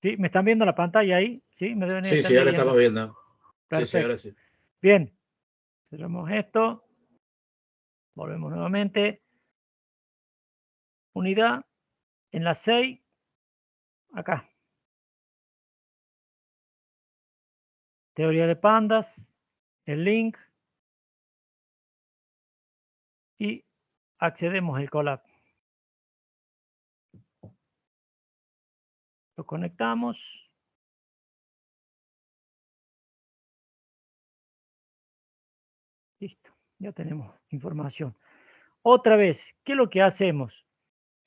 ¿Sí? ¿Me están viendo la pantalla ahí? ¿Sí? ¿Me deben Sí, estar sí, ahora leyendo? estamos viendo. Perfecto. Sí, ahora sí. Bien. Cerramos esto. Volvemos nuevamente. Unidad. En la 6. Acá. Teoría de pandas. El link. Y accedemos al Colab. Lo conectamos. Listo. Ya tenemos información. Otra vez, ¿qué es lo que hacemos?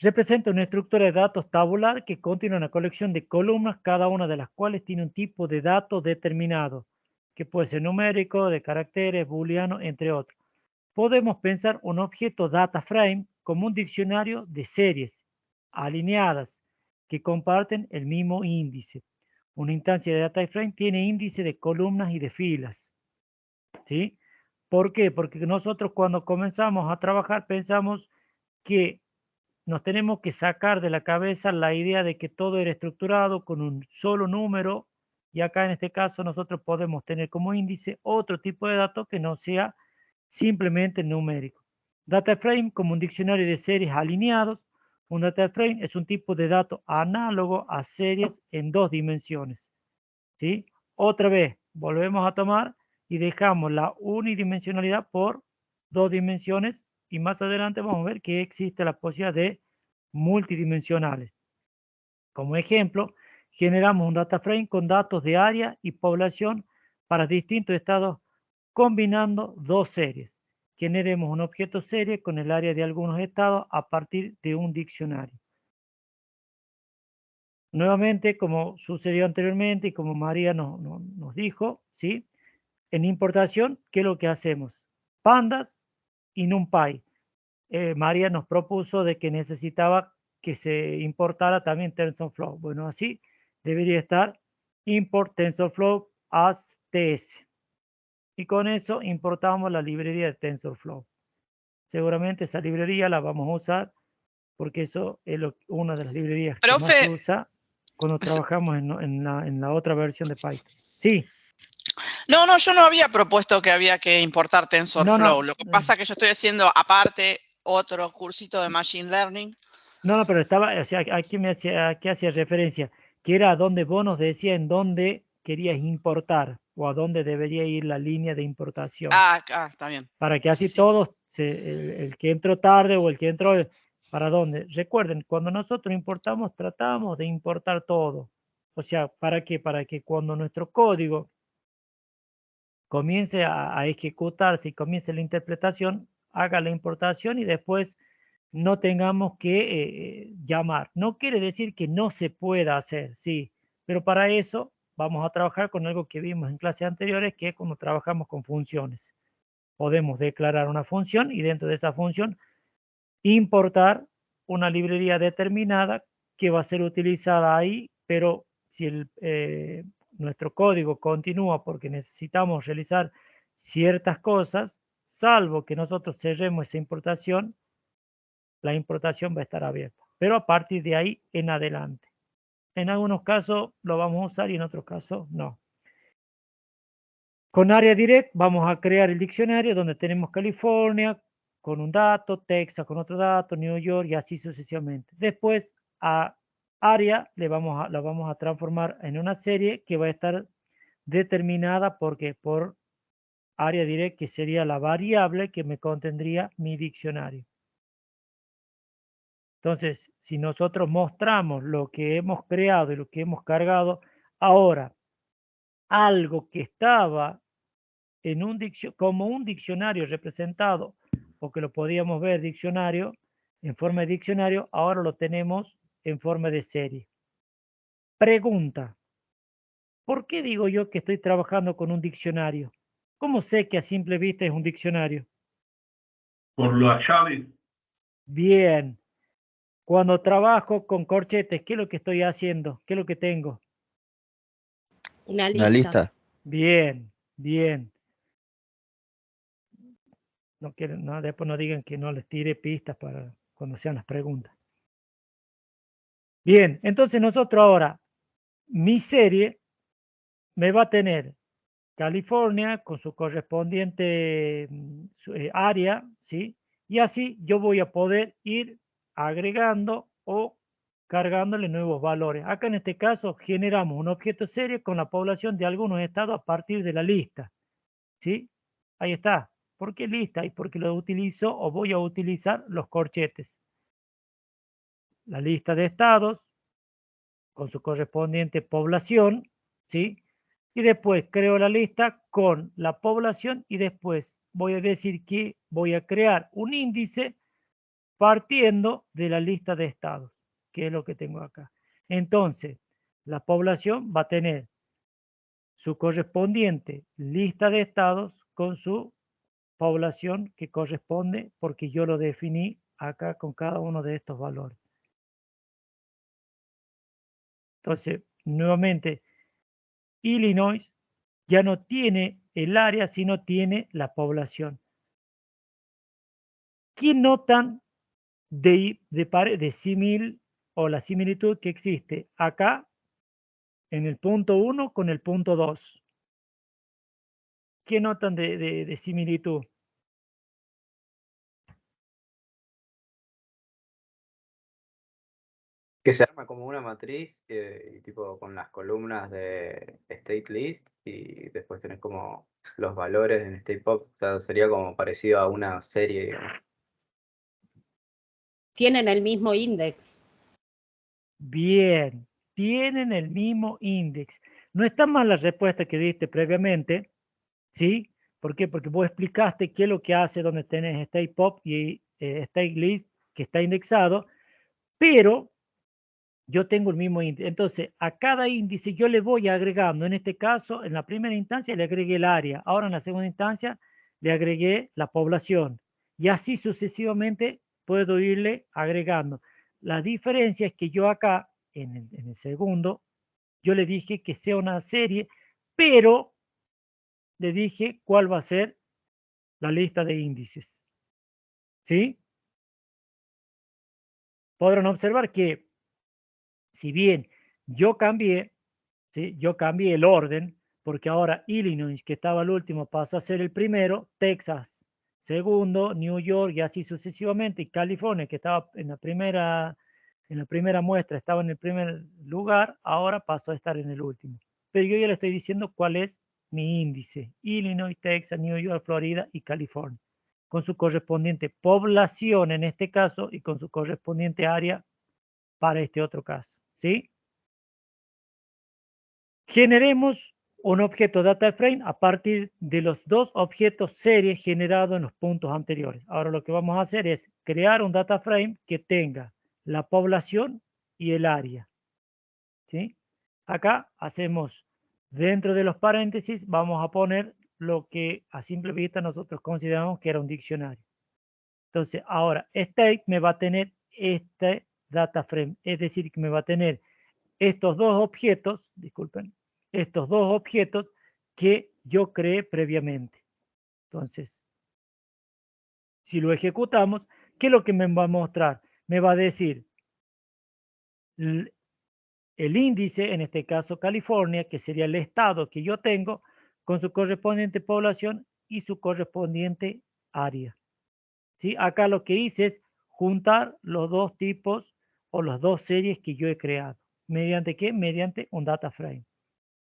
Representa una estructura de datos tabular que contiene una colección de columnas, cada una de las cuales tiene un tipo de dato determinado, que puede ser numérico, de caracteres, booleano, entre otros. Podemos pensar un objeto data frame como un diccionario de series alineadas que comparten el mismo índice. Una instancia de data frame tiene índice de columnas y de filas. ¿Sí? ¿Por qué? Porque nosotros cuando comenzamos a trabajar pensamos que nos tenemos que sacar de la cabeza la idea de que todo era estructurado con un solo número y acá en este caso nosotros podemos tener como índice otro tipo de datos que no sea simplemente numérico. Data frame como un diccionario de series alineados. Un data frame es un tipo de dato análogo a series en 2 dimensiones. ¿Sí? Otra vez, volvemos a tomar y dejamos la unidimensionalidad por 2 dimensiones y más adelante vamos a ver que existe la posibilidad de multidimensionales. Como ejemplo, generamos un data frame con datos de área y población para distintos estados combinando 2 series. Generemos un objeto serie con el área de algunos estados a partir de un diccionario. Nuevamente, como sucedió anteriormente y como María nos dijo, ¿sí? En importación, ¿qué es lo que hacemos? Pandas y NumPy. María nos propuso de que necesitaba que se importara también TensorFlow. Bueno, así debería estar import TensorFlow as TS. Y con eso importamos la librería de TensorFlow. Seguramente esa librería la vamos a usar porque eso es una de las librerías que más se usa cuando trabajamos en la otra versión de Python. Sí. No, yo no había propuesto que había que importar TensorFlow. No. Lo que pasa es que yo estoy haciendo aparte otro cursito de Machine Learning. No, pero estaba, o sea, aquí hacía referencia, que era donde vos nos decías en dónde querías importar o a dónde debería ir la línea de importación. Está bien. Para que así todos, el que entró tarde o el que entró, ¿para dónde? Recuerden, cuando nosotros importamos, tratamos de importar todo. O sea, ¿para qué? Para que cuando nuestro código comience a ejecutarse y comience la interpretación, haga la importación y después no tengamos que llamar. No quiere decir que no se pueda hacer, sí, pero para eso vamos a trabajar con algo que vimos en clases anteriores, que es cuando trabajamos con funciones. Podemos declarar una función y dentro de esa función importar una librería determinada que va a ser utilizada ahí, pero si nuestro código continúa porque necesitamos realizar ciertas cosas, salvo que nosotros cerremos esa importación, la importación va a estar abierta, pero a partir de ahí en adelante. En algunos casos lo vamos a usar y en otros casos no. Con AreaDirect vamos a crear el diccionario donde tenemos California con un dato, Texas con otro dato, New York y así sucesivamente. Después a área la vamos a transformar en una serie que va a estar determinada por AreaDirect, que sería la variable que me contendría mi diccionario. Entonces, si nosotros mostramos lo que hemos creado y lo que hemos cargado, ahora algo que estaba en como un diccionario representado, o que lo podíamos ver diccionario, en forma de diccionario, ahora lo tenemos en forma de serie. Pregunta: ¿por qué digo yo que estoy trabajando con un diccionario? ¿Cómo sé que a simple vista es un diccionario? Por las llaves. Bien. Cuando trabajo con corchetes, ¿qué es lo que estoy haciendo? ¿Qué es lo que tengo? Una Una lista. Bien, bien. No quieren, no, después no digan que no les tire pistas para cuando sean las preguntas. Bien, entonces nosotros ahora, mi serie me va a tener California con su correspondiente área, ¿sí? Y así yo voy a poder ir agregando o cargándole nuevos valores. Acá en este caso generamos un objeto serie con la población de algunos estados a partir de la lista, ¿sí? Ahí está. ¿Por qué lista? Y porque lo utilizo o voy a utilizar los corchetes. La lista de estados con su correspondiente población, ¿sí? Y después creo la lista con la población y después voy a decir que voy a crear un índice partiendo de la lista de estados, que es lo que tengo acá. Entonces, la población va a tener su correspondiente lista de estados con su población que corresponde, porque yo lo definí acá con cada uno de estos valores. Entonces, nuevamente, Illinois ya no tiene el área, sino tiene la población. ¿Qué notan de símil o la similitud que existe acá en el punto 1 con el punto 2? ¿Qué notan de similitud? Que se arma como una matriz, y tipo con las columnas de state list y después tenés como los valores en state pop. O sea, sería como parecido a una serie, digamos. Tienen el mismo index. Bien, tienen el mismo index. No está mal la respuesta que diste previamente, ¿sí? ¿Por qué? Porque vos explicaste qué es lo que hace donde tenés state pop y state list que está indexado, pero yo tengo el mismo índice. Entonces, a cada índice yo le voy agregando, en este caso, en la primera instancia le agregué el área, ahora en la segunda instancia le agregué la población, y así sucesivamente puedo irle agregando. La diferencia es que yo acá, en el segundo, yo le dije que sea una serie, pero le dije cuál va a ser la lista de índices. ¿Sí? Podrán observar que si bien yo cambié, ¿sí? Yo cambié el orden, porque ahora Illinois, que estaba el último, pasó a ser el primero, Texas segundo, New York y así sucesivamente, y California, que estaba en la primera muestra, estaba en el primer lugar, ahora pasó a estar en el último. Pero yo ya le estoy diciendo cuál es mi índice: Illinois, Texas, New York, Florida y California, con su correspondiente población en este caso y con su correspondiente área para este otro caso, ¿sí? Generemos un objeto data frame a partir de los dos objetos serie generados en los puntos anteriores. Ahora lo que vamos a hacer es crear un data frame que tenga la población y el área, ¿sí? Acá hacemos, dentro de los paréntesis, vamos a poner lo que a simple vista nosotros consideramos que era un diccionario. Entonces, ahora state me va a tener este data frame. Es decir, que me va a tener estos dos objetos, disculpen, estos dos objetos que yo creé previamente. Entonces, si lo ejecutamos, ¿qué es lo que me va a mostrar? Me va a decir el índice, en este caso California, que sería el estado que yo tengo, con su correspondiente población y su correspondiente área. ¿Sí? Acá lo que hice es juntar los dos tipos o las dos series que yo he creado. ¿Mediante qué? Mediante un data frame.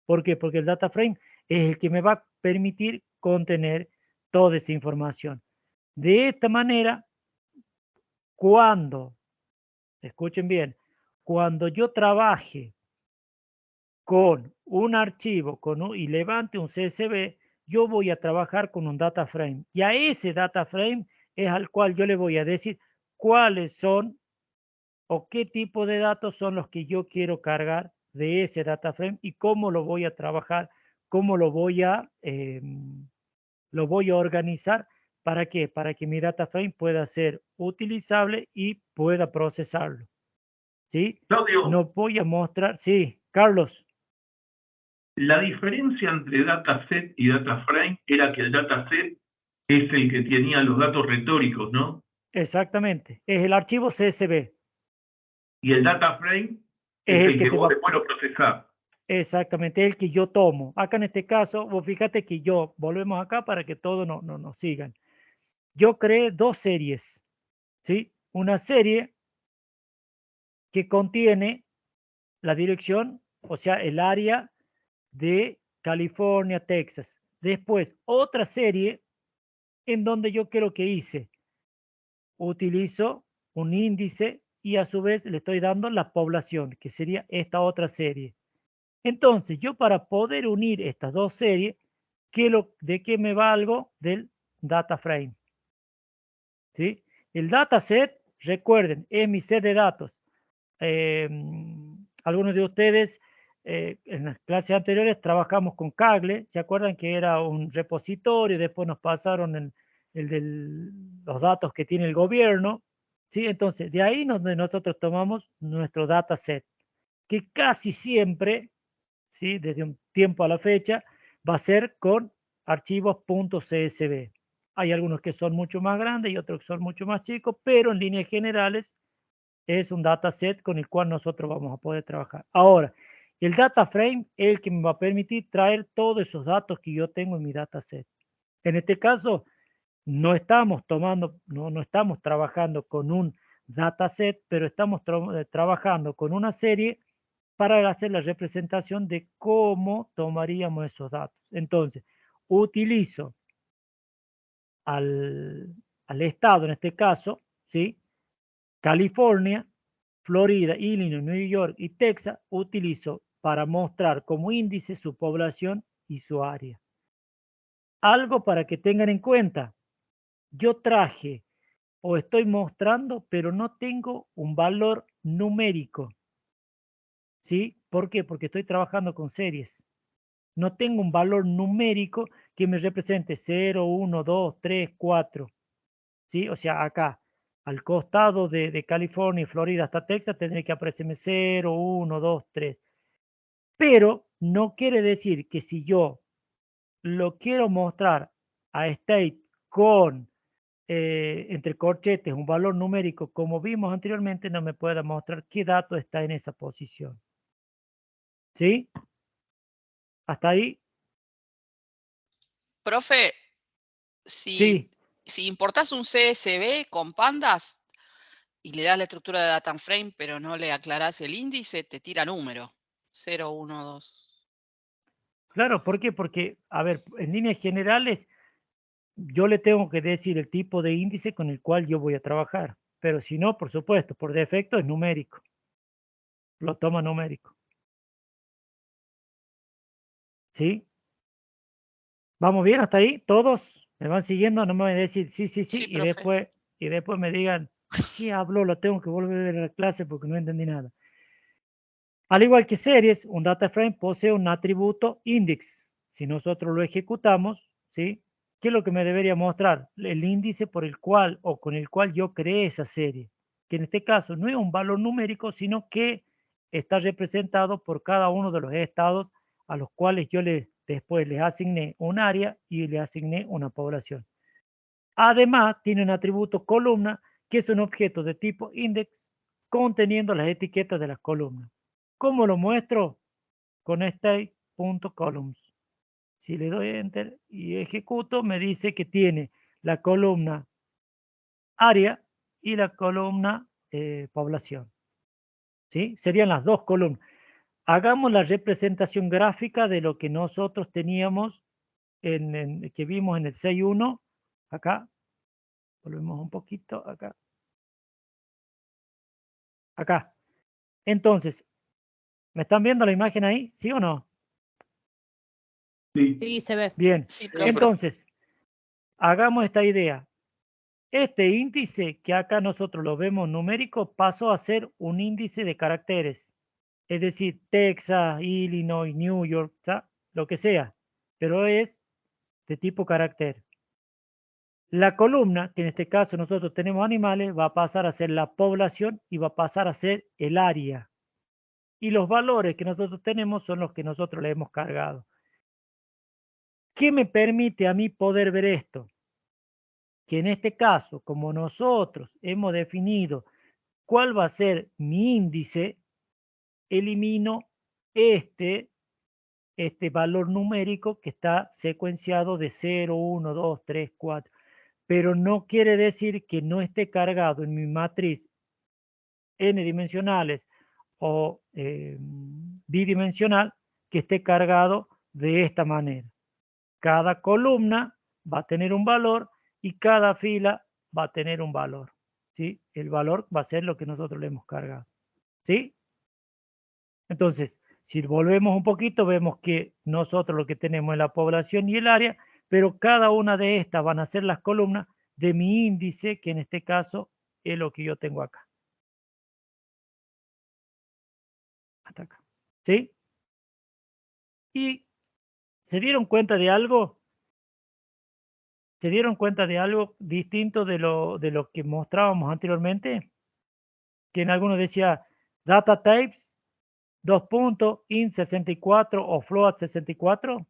¿Por qué? Porque el data frame es el que me va a permitir contener toda esa información. De esta manera, cuando, escuchen bien, cuando yo trabaje con un archivo y levante un CSV, yo voy a trabajar con un data frame. Y a ese data frame es al cual yo le voy a decir cuáles son o qué tipo de datos son los que yo quiero cargar de ese data frame y cómo lo voy a trabajar, cómo lo voy a organizar. ¿Para qué? Para que mi data frame pueda ser utilizable y pueda procesarlo. ¿Sí? Claudio. No voy a mostrar. Sí, Carlos. La diferencia entre dataset y dataframe era que el dataset es el que tenía los datos retóricos, ¿no? Exactamente. Es el archivo CSV. Y el dataframe es el que vos después lo procesás. Exactamente, el que yo tomo. Acá en este caso, vos fíjate que yo, volvemos acá para que todos nos sigan. Yo creé dos series, ¿sí? Una serie que contiene la dirección, o sea, el área de California, Texas. Después, otra serie en donde yo quiero que hice. Utilizo un índice y a su vez le estoy dando la población, que sería esta otra serie. Entonces, yo para poder unir estas dos series, ¿de qué me valgo? Del data frame. ¿Sí? El dataset, recuerden, es mi set de datos. Algunos de ustedes en las clases anteriores trabajamos con Kaggle, ¿se acuerdan que era un repositorio? Después nos pasaron el de los datos que tiene el gobierno, ¿sí? Entonces, de ahí donde nosotros tomamos nuestro dataset, que casi siempre, ¿sí? Desde un tiempo a la fecha, va a ser con archivos .csv. Hay algunos que son mucho más grandes y otros que son mucho más chicos, pero en líneas generales es un dataset con el cual nosotros vamos a poder trabajar. Ahora, el data frame es el que me va a permitir traer todos esos datos que yo tengo en mi dataset. En este caso, no estamos trabajando con un dataset, pero estamos trabajando con una serie para hacer la representación de cómo tomaríamos esos datos. Entonces, utilizo al estado, en este caso, ¿sí? California, Florida, Illinois, New York y Texas, utilizo para mostrar como índice su población y su área. Algo para que tengan en cuenta, yo traje o estoy mostrando, pero no tengo un valor numérico. ¿Sí? ¿Por qué? Porque estoy trabajando con series. No tengo un valor numérico que me represente 0, 1, 2, 3, 4. ¿Sí? O sea, acá, al costado de California y Florida hasta Texas, tendré que aparecerme 0, 1, 2, 3. Pero no quiere decir que si yo lo quiero mostrar a state con, entre corchetes, un valor numérico, como vimos anteriormente, no me pueda mostrar qué dato está en esa posición. ¿Sí? ¿Hasta ahí? Profe, Sí. si importás un CSV con pandas y le das la estructura de data frame, pero no le aclarás el índice, te tira número. 0, 1, 2. Claro, ¿por qué? Porque, a ver, en líneas generales, yo le tengo que decir el tipo de índice con el cual yo voy a trabajar. Pero si no, por supuesto, por defecto es numérico. Lo toma numérico. ¿Sí? ¿Vamos bien hasta ahí? ¿Todos me van siguiendo? No me van a decir sí, Sí, y después me digan, ¿qué habló? Lo tengo que volver a ver a la clase porque no entendí nada. Al igual que series, un data frame posee un atributo index. Si nosotros lo ejecutamos, ¿sí? ¿Qué es lo que me debería mostrar? El índice por el cual o con el cual yo creé esa serie. que en este caso no es un valor numérico, sino que está representado por cada uno de los estados a los cuales yo después les asigné un área y le asigné una población. Además, tiene un atributo columna, que es un objeto de tipo index conteniendo las etiquetas de las columnas. ¿Cómo lo muestro? Con state.columns. Si le doy enter y ejecuto, me dice que tiene la columna área y la columna población. ¿Sí? Serían las dos columnas. Hagamos la representación gráfica de lo que nosotros teníamos que vimos en el 6.1. Acá. Volvemos un poquito. Acá. Acá. Entonces, ¿me están viendo la imagen ahí? ¿Sí o no? Sí. Sí, se ve. Bien. Sí, profe. Entonces, hagamos esta idea. Este índice que acá nosotros lo vemos numérico pasó a ser un índice de caracteres. Es decir, Texas, Illinois, New York, ¿tá? Lo que sea, pero es de tipo carácter. La columna, que en este caso nosotros tenemos animales, va a pasar a ser la población y va a pasar a ser el área. Y los valores que nosotros tenemos son los que nosotros le hemos cargado. ¿Qué me permite a mí poder ver esto? Que en este caso, como nosotros hemos definido cuál va a ser mi índice, elimino este valor numérico que está secuenciado de 0, 1, 2, 3, 4. Pero no quiere decir que no esté cargado en mi matriz n dimensionales o bidimensional, que esté cargado de esta manera. Cada columna va a tener un valor y cada fila va a tener un valor. ¿Sí? El valor va a ser lo que nosotros le hemos cargado. ¿Sí? Entonces, si volvemos un poquito, vemos que nosotros lo que tenemos es la población y el área, pero cada una de estas van a ser las columnas de mi índice, que en este caso es lo que yo tengo acá. Hasta acá. ¿Sí? Y ¿se dieron cuenta de algo? ¿Se dieron cuenta de algo distinto de lo que mostrábamos anteriormente? Que en algunos decía data types, int64 o float64.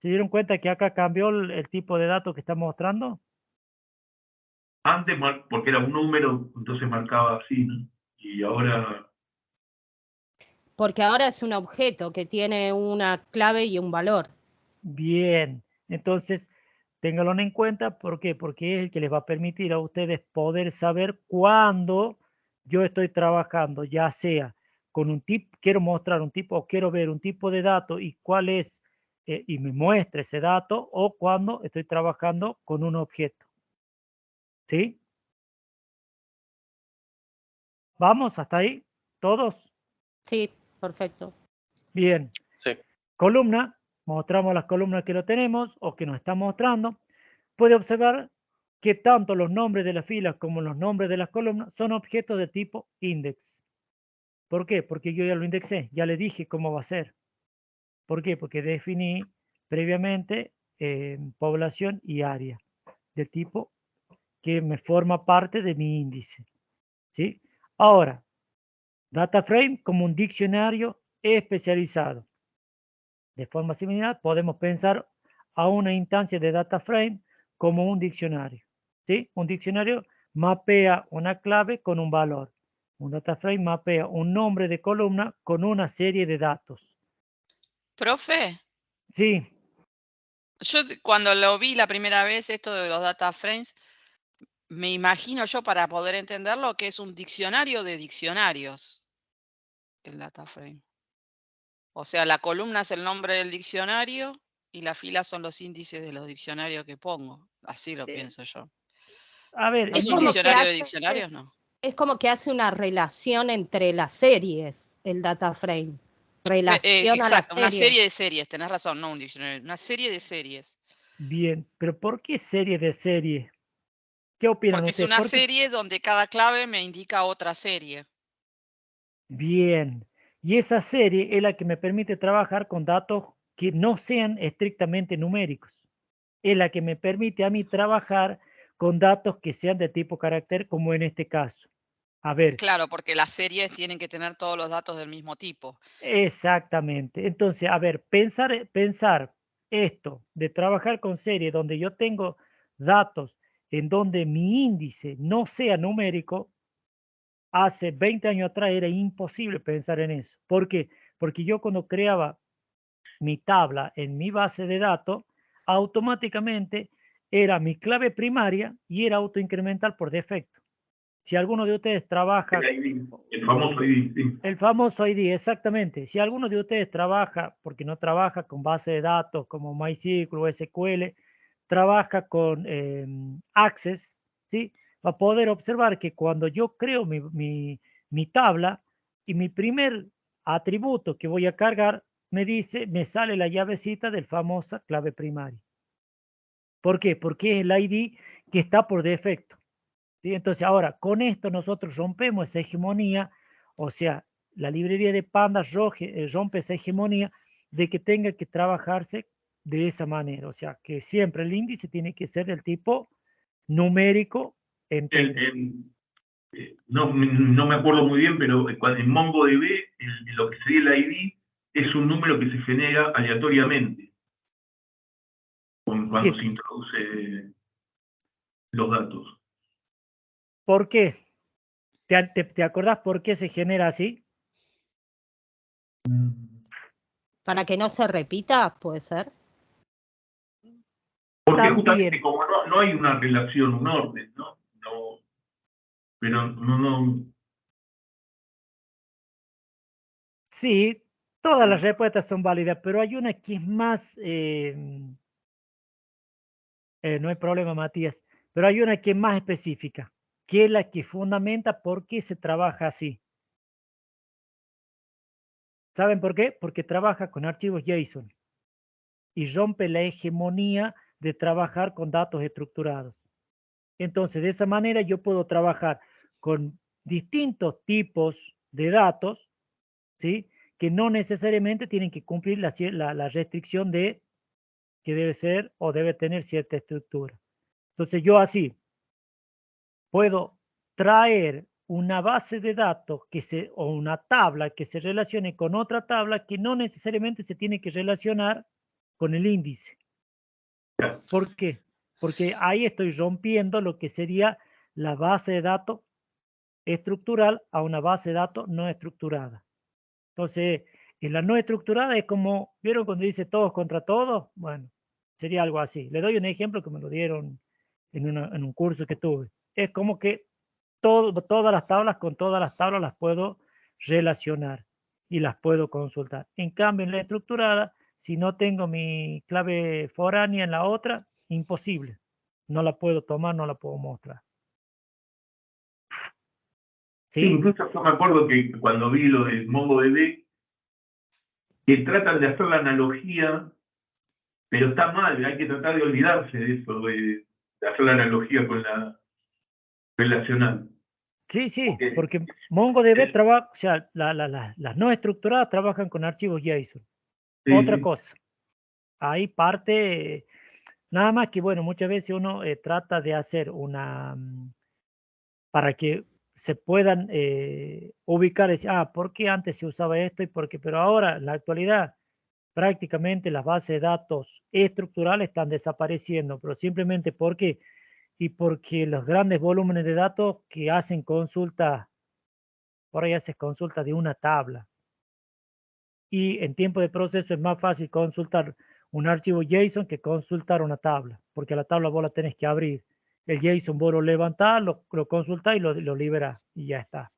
¿Se dieron cuenta que acá cambió el tipo de datos que está mostrando? Antes, porque era un número, entonces marcaba así, ¿no? Y ahora... Porque ahora es un objeto que tiene una clave y un valor. Bien, entonces ténganlo en cuenta. ¿Por qué? Porque es el que les va a permitir a ustedes poder saber cuándo yo estoy trabajando, ya sea con un tipo, quiero mostrar un tipo o quiero ver un tipo de dato y cuál es, y me muestre ese dato, o cuando estoy trabajando con un objeto. ¿Sí? ¿Vamos hasta ahí? ¿Todos? Sí, perfecto. Bien. Sí. Columna, mostramos las columnas que lo tenemos o que nos está mostrando. Puede observar que tanto los nombres de las filas como los nombres de las columnas son objetos de tipo index. ¿Por qué? Porque yo ya lo indexé, ya le dije cómo va a ser. ¿Por qué? Porque definí previamente población y área del tipo que me forma parte de mi índice. ¿Sí? Ahora, data frame como un diccionario especializado. De forma similar, podemos pensar a una instancia de data frame como un diccionario. ¿Sí? Un diccionario mapea una clave con un valor. Un data frame mapea un nombre de columna con una serie de datos. Profe, Sí, yo cuando lo vi la primera vez, esto de los data frames, me imagino yo para poder entenderlo que es un diccionario de diccionarios, el data frame. O sea, la columna es el nombre del diccionario y las filas son los índices de los diccionarios que pongo. Así lo pienso yo. a ver, ¿No Es es un como que diccionario de hace, diccionarios? No. es como que hace una relación entre las series, el data frame. Relaciona las Exacto, una series. serie de series, tenés razón, no un diccionario, una serie de series. bien, pero ¿por qué serie de serie? ¿Qué opinan Porque es ustedes? una ¿Por qué? serie donde cada clave me indica otra serie. Bien, y esa serie es la que me permite trabajar con datos que no sean estrictamente numéricos. Es la que me permite a mí trabajar con datos que sean de tipo carácter, como en este caso. A ver. Claro, porque las series tienen que tener todos los datos del mismo tipo. Exactamente. Entonces, a ver, pensar esto de trabajar con series donde yo tengo datos en donde mi índice no sea numérico, hace 20 años atrás era imposible pensar en eso. ¿Por qué? Porque yo cuando creaba mi tabla en mi base de datos, automáticamente era mi clave primaria y era autoincremental por defecto. Si alguno de ustedes trabaja... El famoso ID. Sí. El famoso ID, exactamente. Si alguno de ustedes trabaja, porque no trabaja con base de datos como MySQL o SQL, trabaja con Access, ¿sí? Va a poder observar que cuando yo creo mi tabla y mi primer atributo que voy a cargar, me sale la llavecita del famosa clave primaria. ¿Por qué? Porque es el ID que está por defecto. ¿Sí? Entonces, ahora, con esto nosotros rompemos esa hegemonía, o sea, la librería de Pandas rompe esa hegemonía de que tenga que trabajarse de esa manera, o sea, que siempre el índice tiene que ser del tipo numérico entero. No me acuerdo muy bien, pero en MongoDB lo que sería el ID es un número que se genera aleatoriamente cuando se introduce los datos. ¿Por qué? ¿Te acordás por qué se genera así? Para que no se repita, puede ser. Porque También, justamente como no hay una relación, un orden, ¿no? Pero no. Sí, todas las respuestas son válidas, pero hay una que es más... no hay problema, Matías, pero hay una que es más específica, que es la que fundamenta por qué se trabaja así. ¿Saben por qué? Porque trabaja con archivos JSON y rompe la hegemonía de trabajar con datos estructurados. Entonces, de esa manera yo puedo trabajar con distintos tipos de datos, ¿sí? Que no necesariamente tienen que cumplir la restricción de que debe ser o debe tener cierta estructura. Entonces, yo así puedo traer una base de datos o una tabla que se relacione con otra tabla que no necesariamente se tiene que relacionar con el índice. ¿Por qué? Porque ahí estoy rompiendo lo que sería la base de datos estructural a una base de datos no estructurada. Entonces, en la no estructurada es como, ¿vieron cuando dice todos contra todos? Bueno, sería algo así. Le doy un ejemplo que me lo dieron en un curso que tuve. Es como que todas las tablas con todas las tablas las puedo relacionar y las puedo consultar. En cambio, en la estructurada, si no tengo mi clave foránea en la otra, imposible. No la puedo tomar, no la puedo mostrar. Sí, incluso yo me acuerdo que cuando vi lo del MongoDB, que tratan de hacer la analogía, pero está mal, hay que tratar de olvidarse de eso, de hacer la analogía con la relacional. Sí, porque MongoDB trabaja, o sea, las no estructuradas trabajan con archivos JSON. Sí, otra cosa. Ahí parte, nada más que, bueno, muchas veces uno trata de hacer para que se puedan ubicar, decir, ¿por qué antes se usaba esto y por qué? Pero ahora, en la actualidad, prácticamente las bases de datos estructurales están desapareciendo, pero simplemente porque los grandes volúmenes de datos que hacen consulta, por ahí haces consulta de una tabla. Y en tiempo de proceso es más fácil consultar un archivo JSON que consultar una tabla, porque la tabla vos la tenés que abrir. El JSON vos lo levantás, lo consultás y lo liberás y ya está.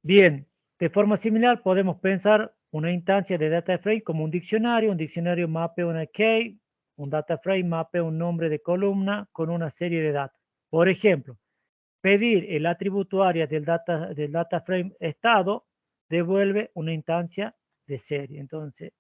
Bien, de forma similar podemos pensar una instancia de data frame como un diccionario mapea una key, un data frame mapea un nombre de columna con una serie de datos. Por ejemplo, pedir el atributo área del data frame estado devuelve una instancia de serie. Entonces,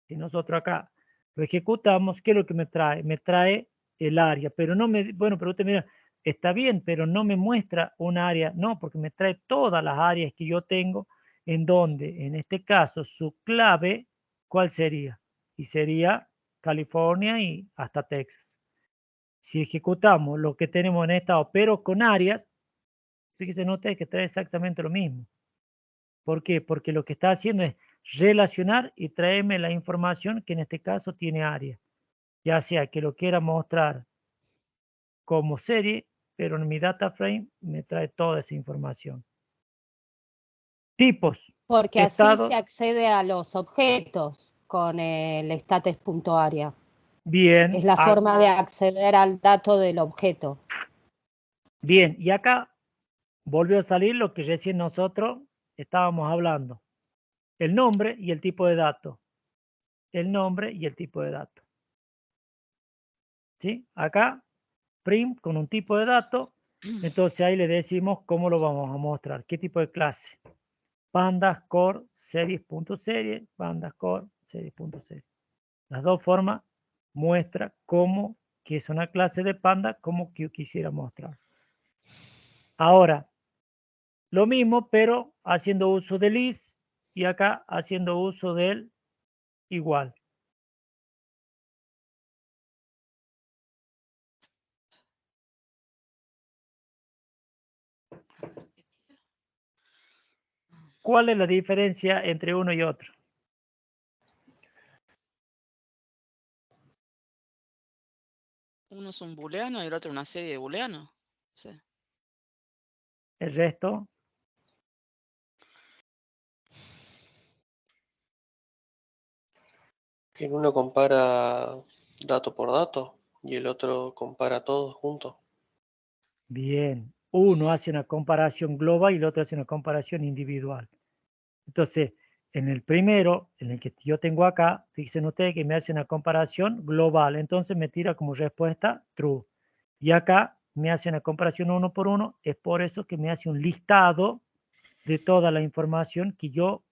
si nosotros acá lo ejecutamos, ¿qué es lo que me trae? Me trae el área, pero no me, bueno, pero usted mira, está bien, pero no me muestra un área, no, porque me trae todas las áreas que yo tengo, en donde, en este caso, su clave, ¿cuál sería? Y sería California y hasta Texas. Si ejecutamos lo que tenemos en estado, pero con áreas, fíjense ustedes que trae exactamente lo mismo. ¿Por qué? Porque lo que está haciendo es relacionar y traerme la información que en este caso tiene área. Ya sea que lo quiera mostrar como serie, pero en mi data frame me trae toda esa información. Tipos. Porque así estados. se accede a los objetos con el status.area. Bien. Es la forma de acceder al dato del objeto. Bien, y acá volvió a salir lo que recién nosotros estábamos hablando. El nombre y el tipo de dato. El nombre y el tipo de dato. ¿Sí? Acá, print con un tipo de dato. Entonces ahí le decimos cómo lo vamos a mostrar. ¿Qué tipo de clase? Pandas, core, series.serie, pandas, core, series.serie. Las dos formas muestra cómo que es una clase de panda, como que yo quisiera mostrar. Ahora, lo mismo, pero haciendo uso del is y acá haciendo uso del igual. ¿Cuál es la diferencia entre uno y otro? Uno es un booleano y el otro una serie de booleanos. Sí. El resto. Que uno compara dato por dato y el otro compara todos juntos. Bien. Uno hace una comparación global y el otro hace una comparación individual. Entonces, en el primero, en el que yo tengo acá, fíjense ustedes que me hace una comparación global. Entonces me tira como respuesta true. Y acá me hace una comparación uno por uno. Es por eso que me hace un listado de toda la información que yo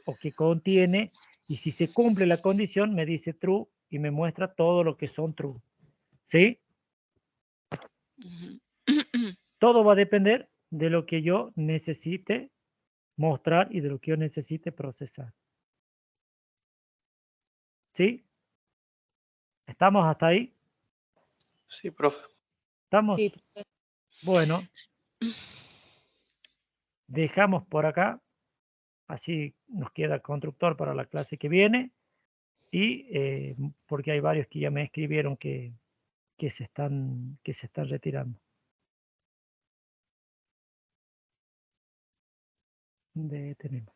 o que contiene. Y si se cumple la condición, me dice true y me muestra todo lo que son true. ¿Sí? Todo va a depender de lo que yo necesite mostrar y de lo que yo necesite procesar. ¿Sí? ¿Estamos hasta ahí? Sí, profe. ¿Estamos? Sí. Bueno, dejamos por acá. Así nos queda constructor para la clase que viene. Y porque hay varios que ya me escribieron que se están retirando. Tenemos.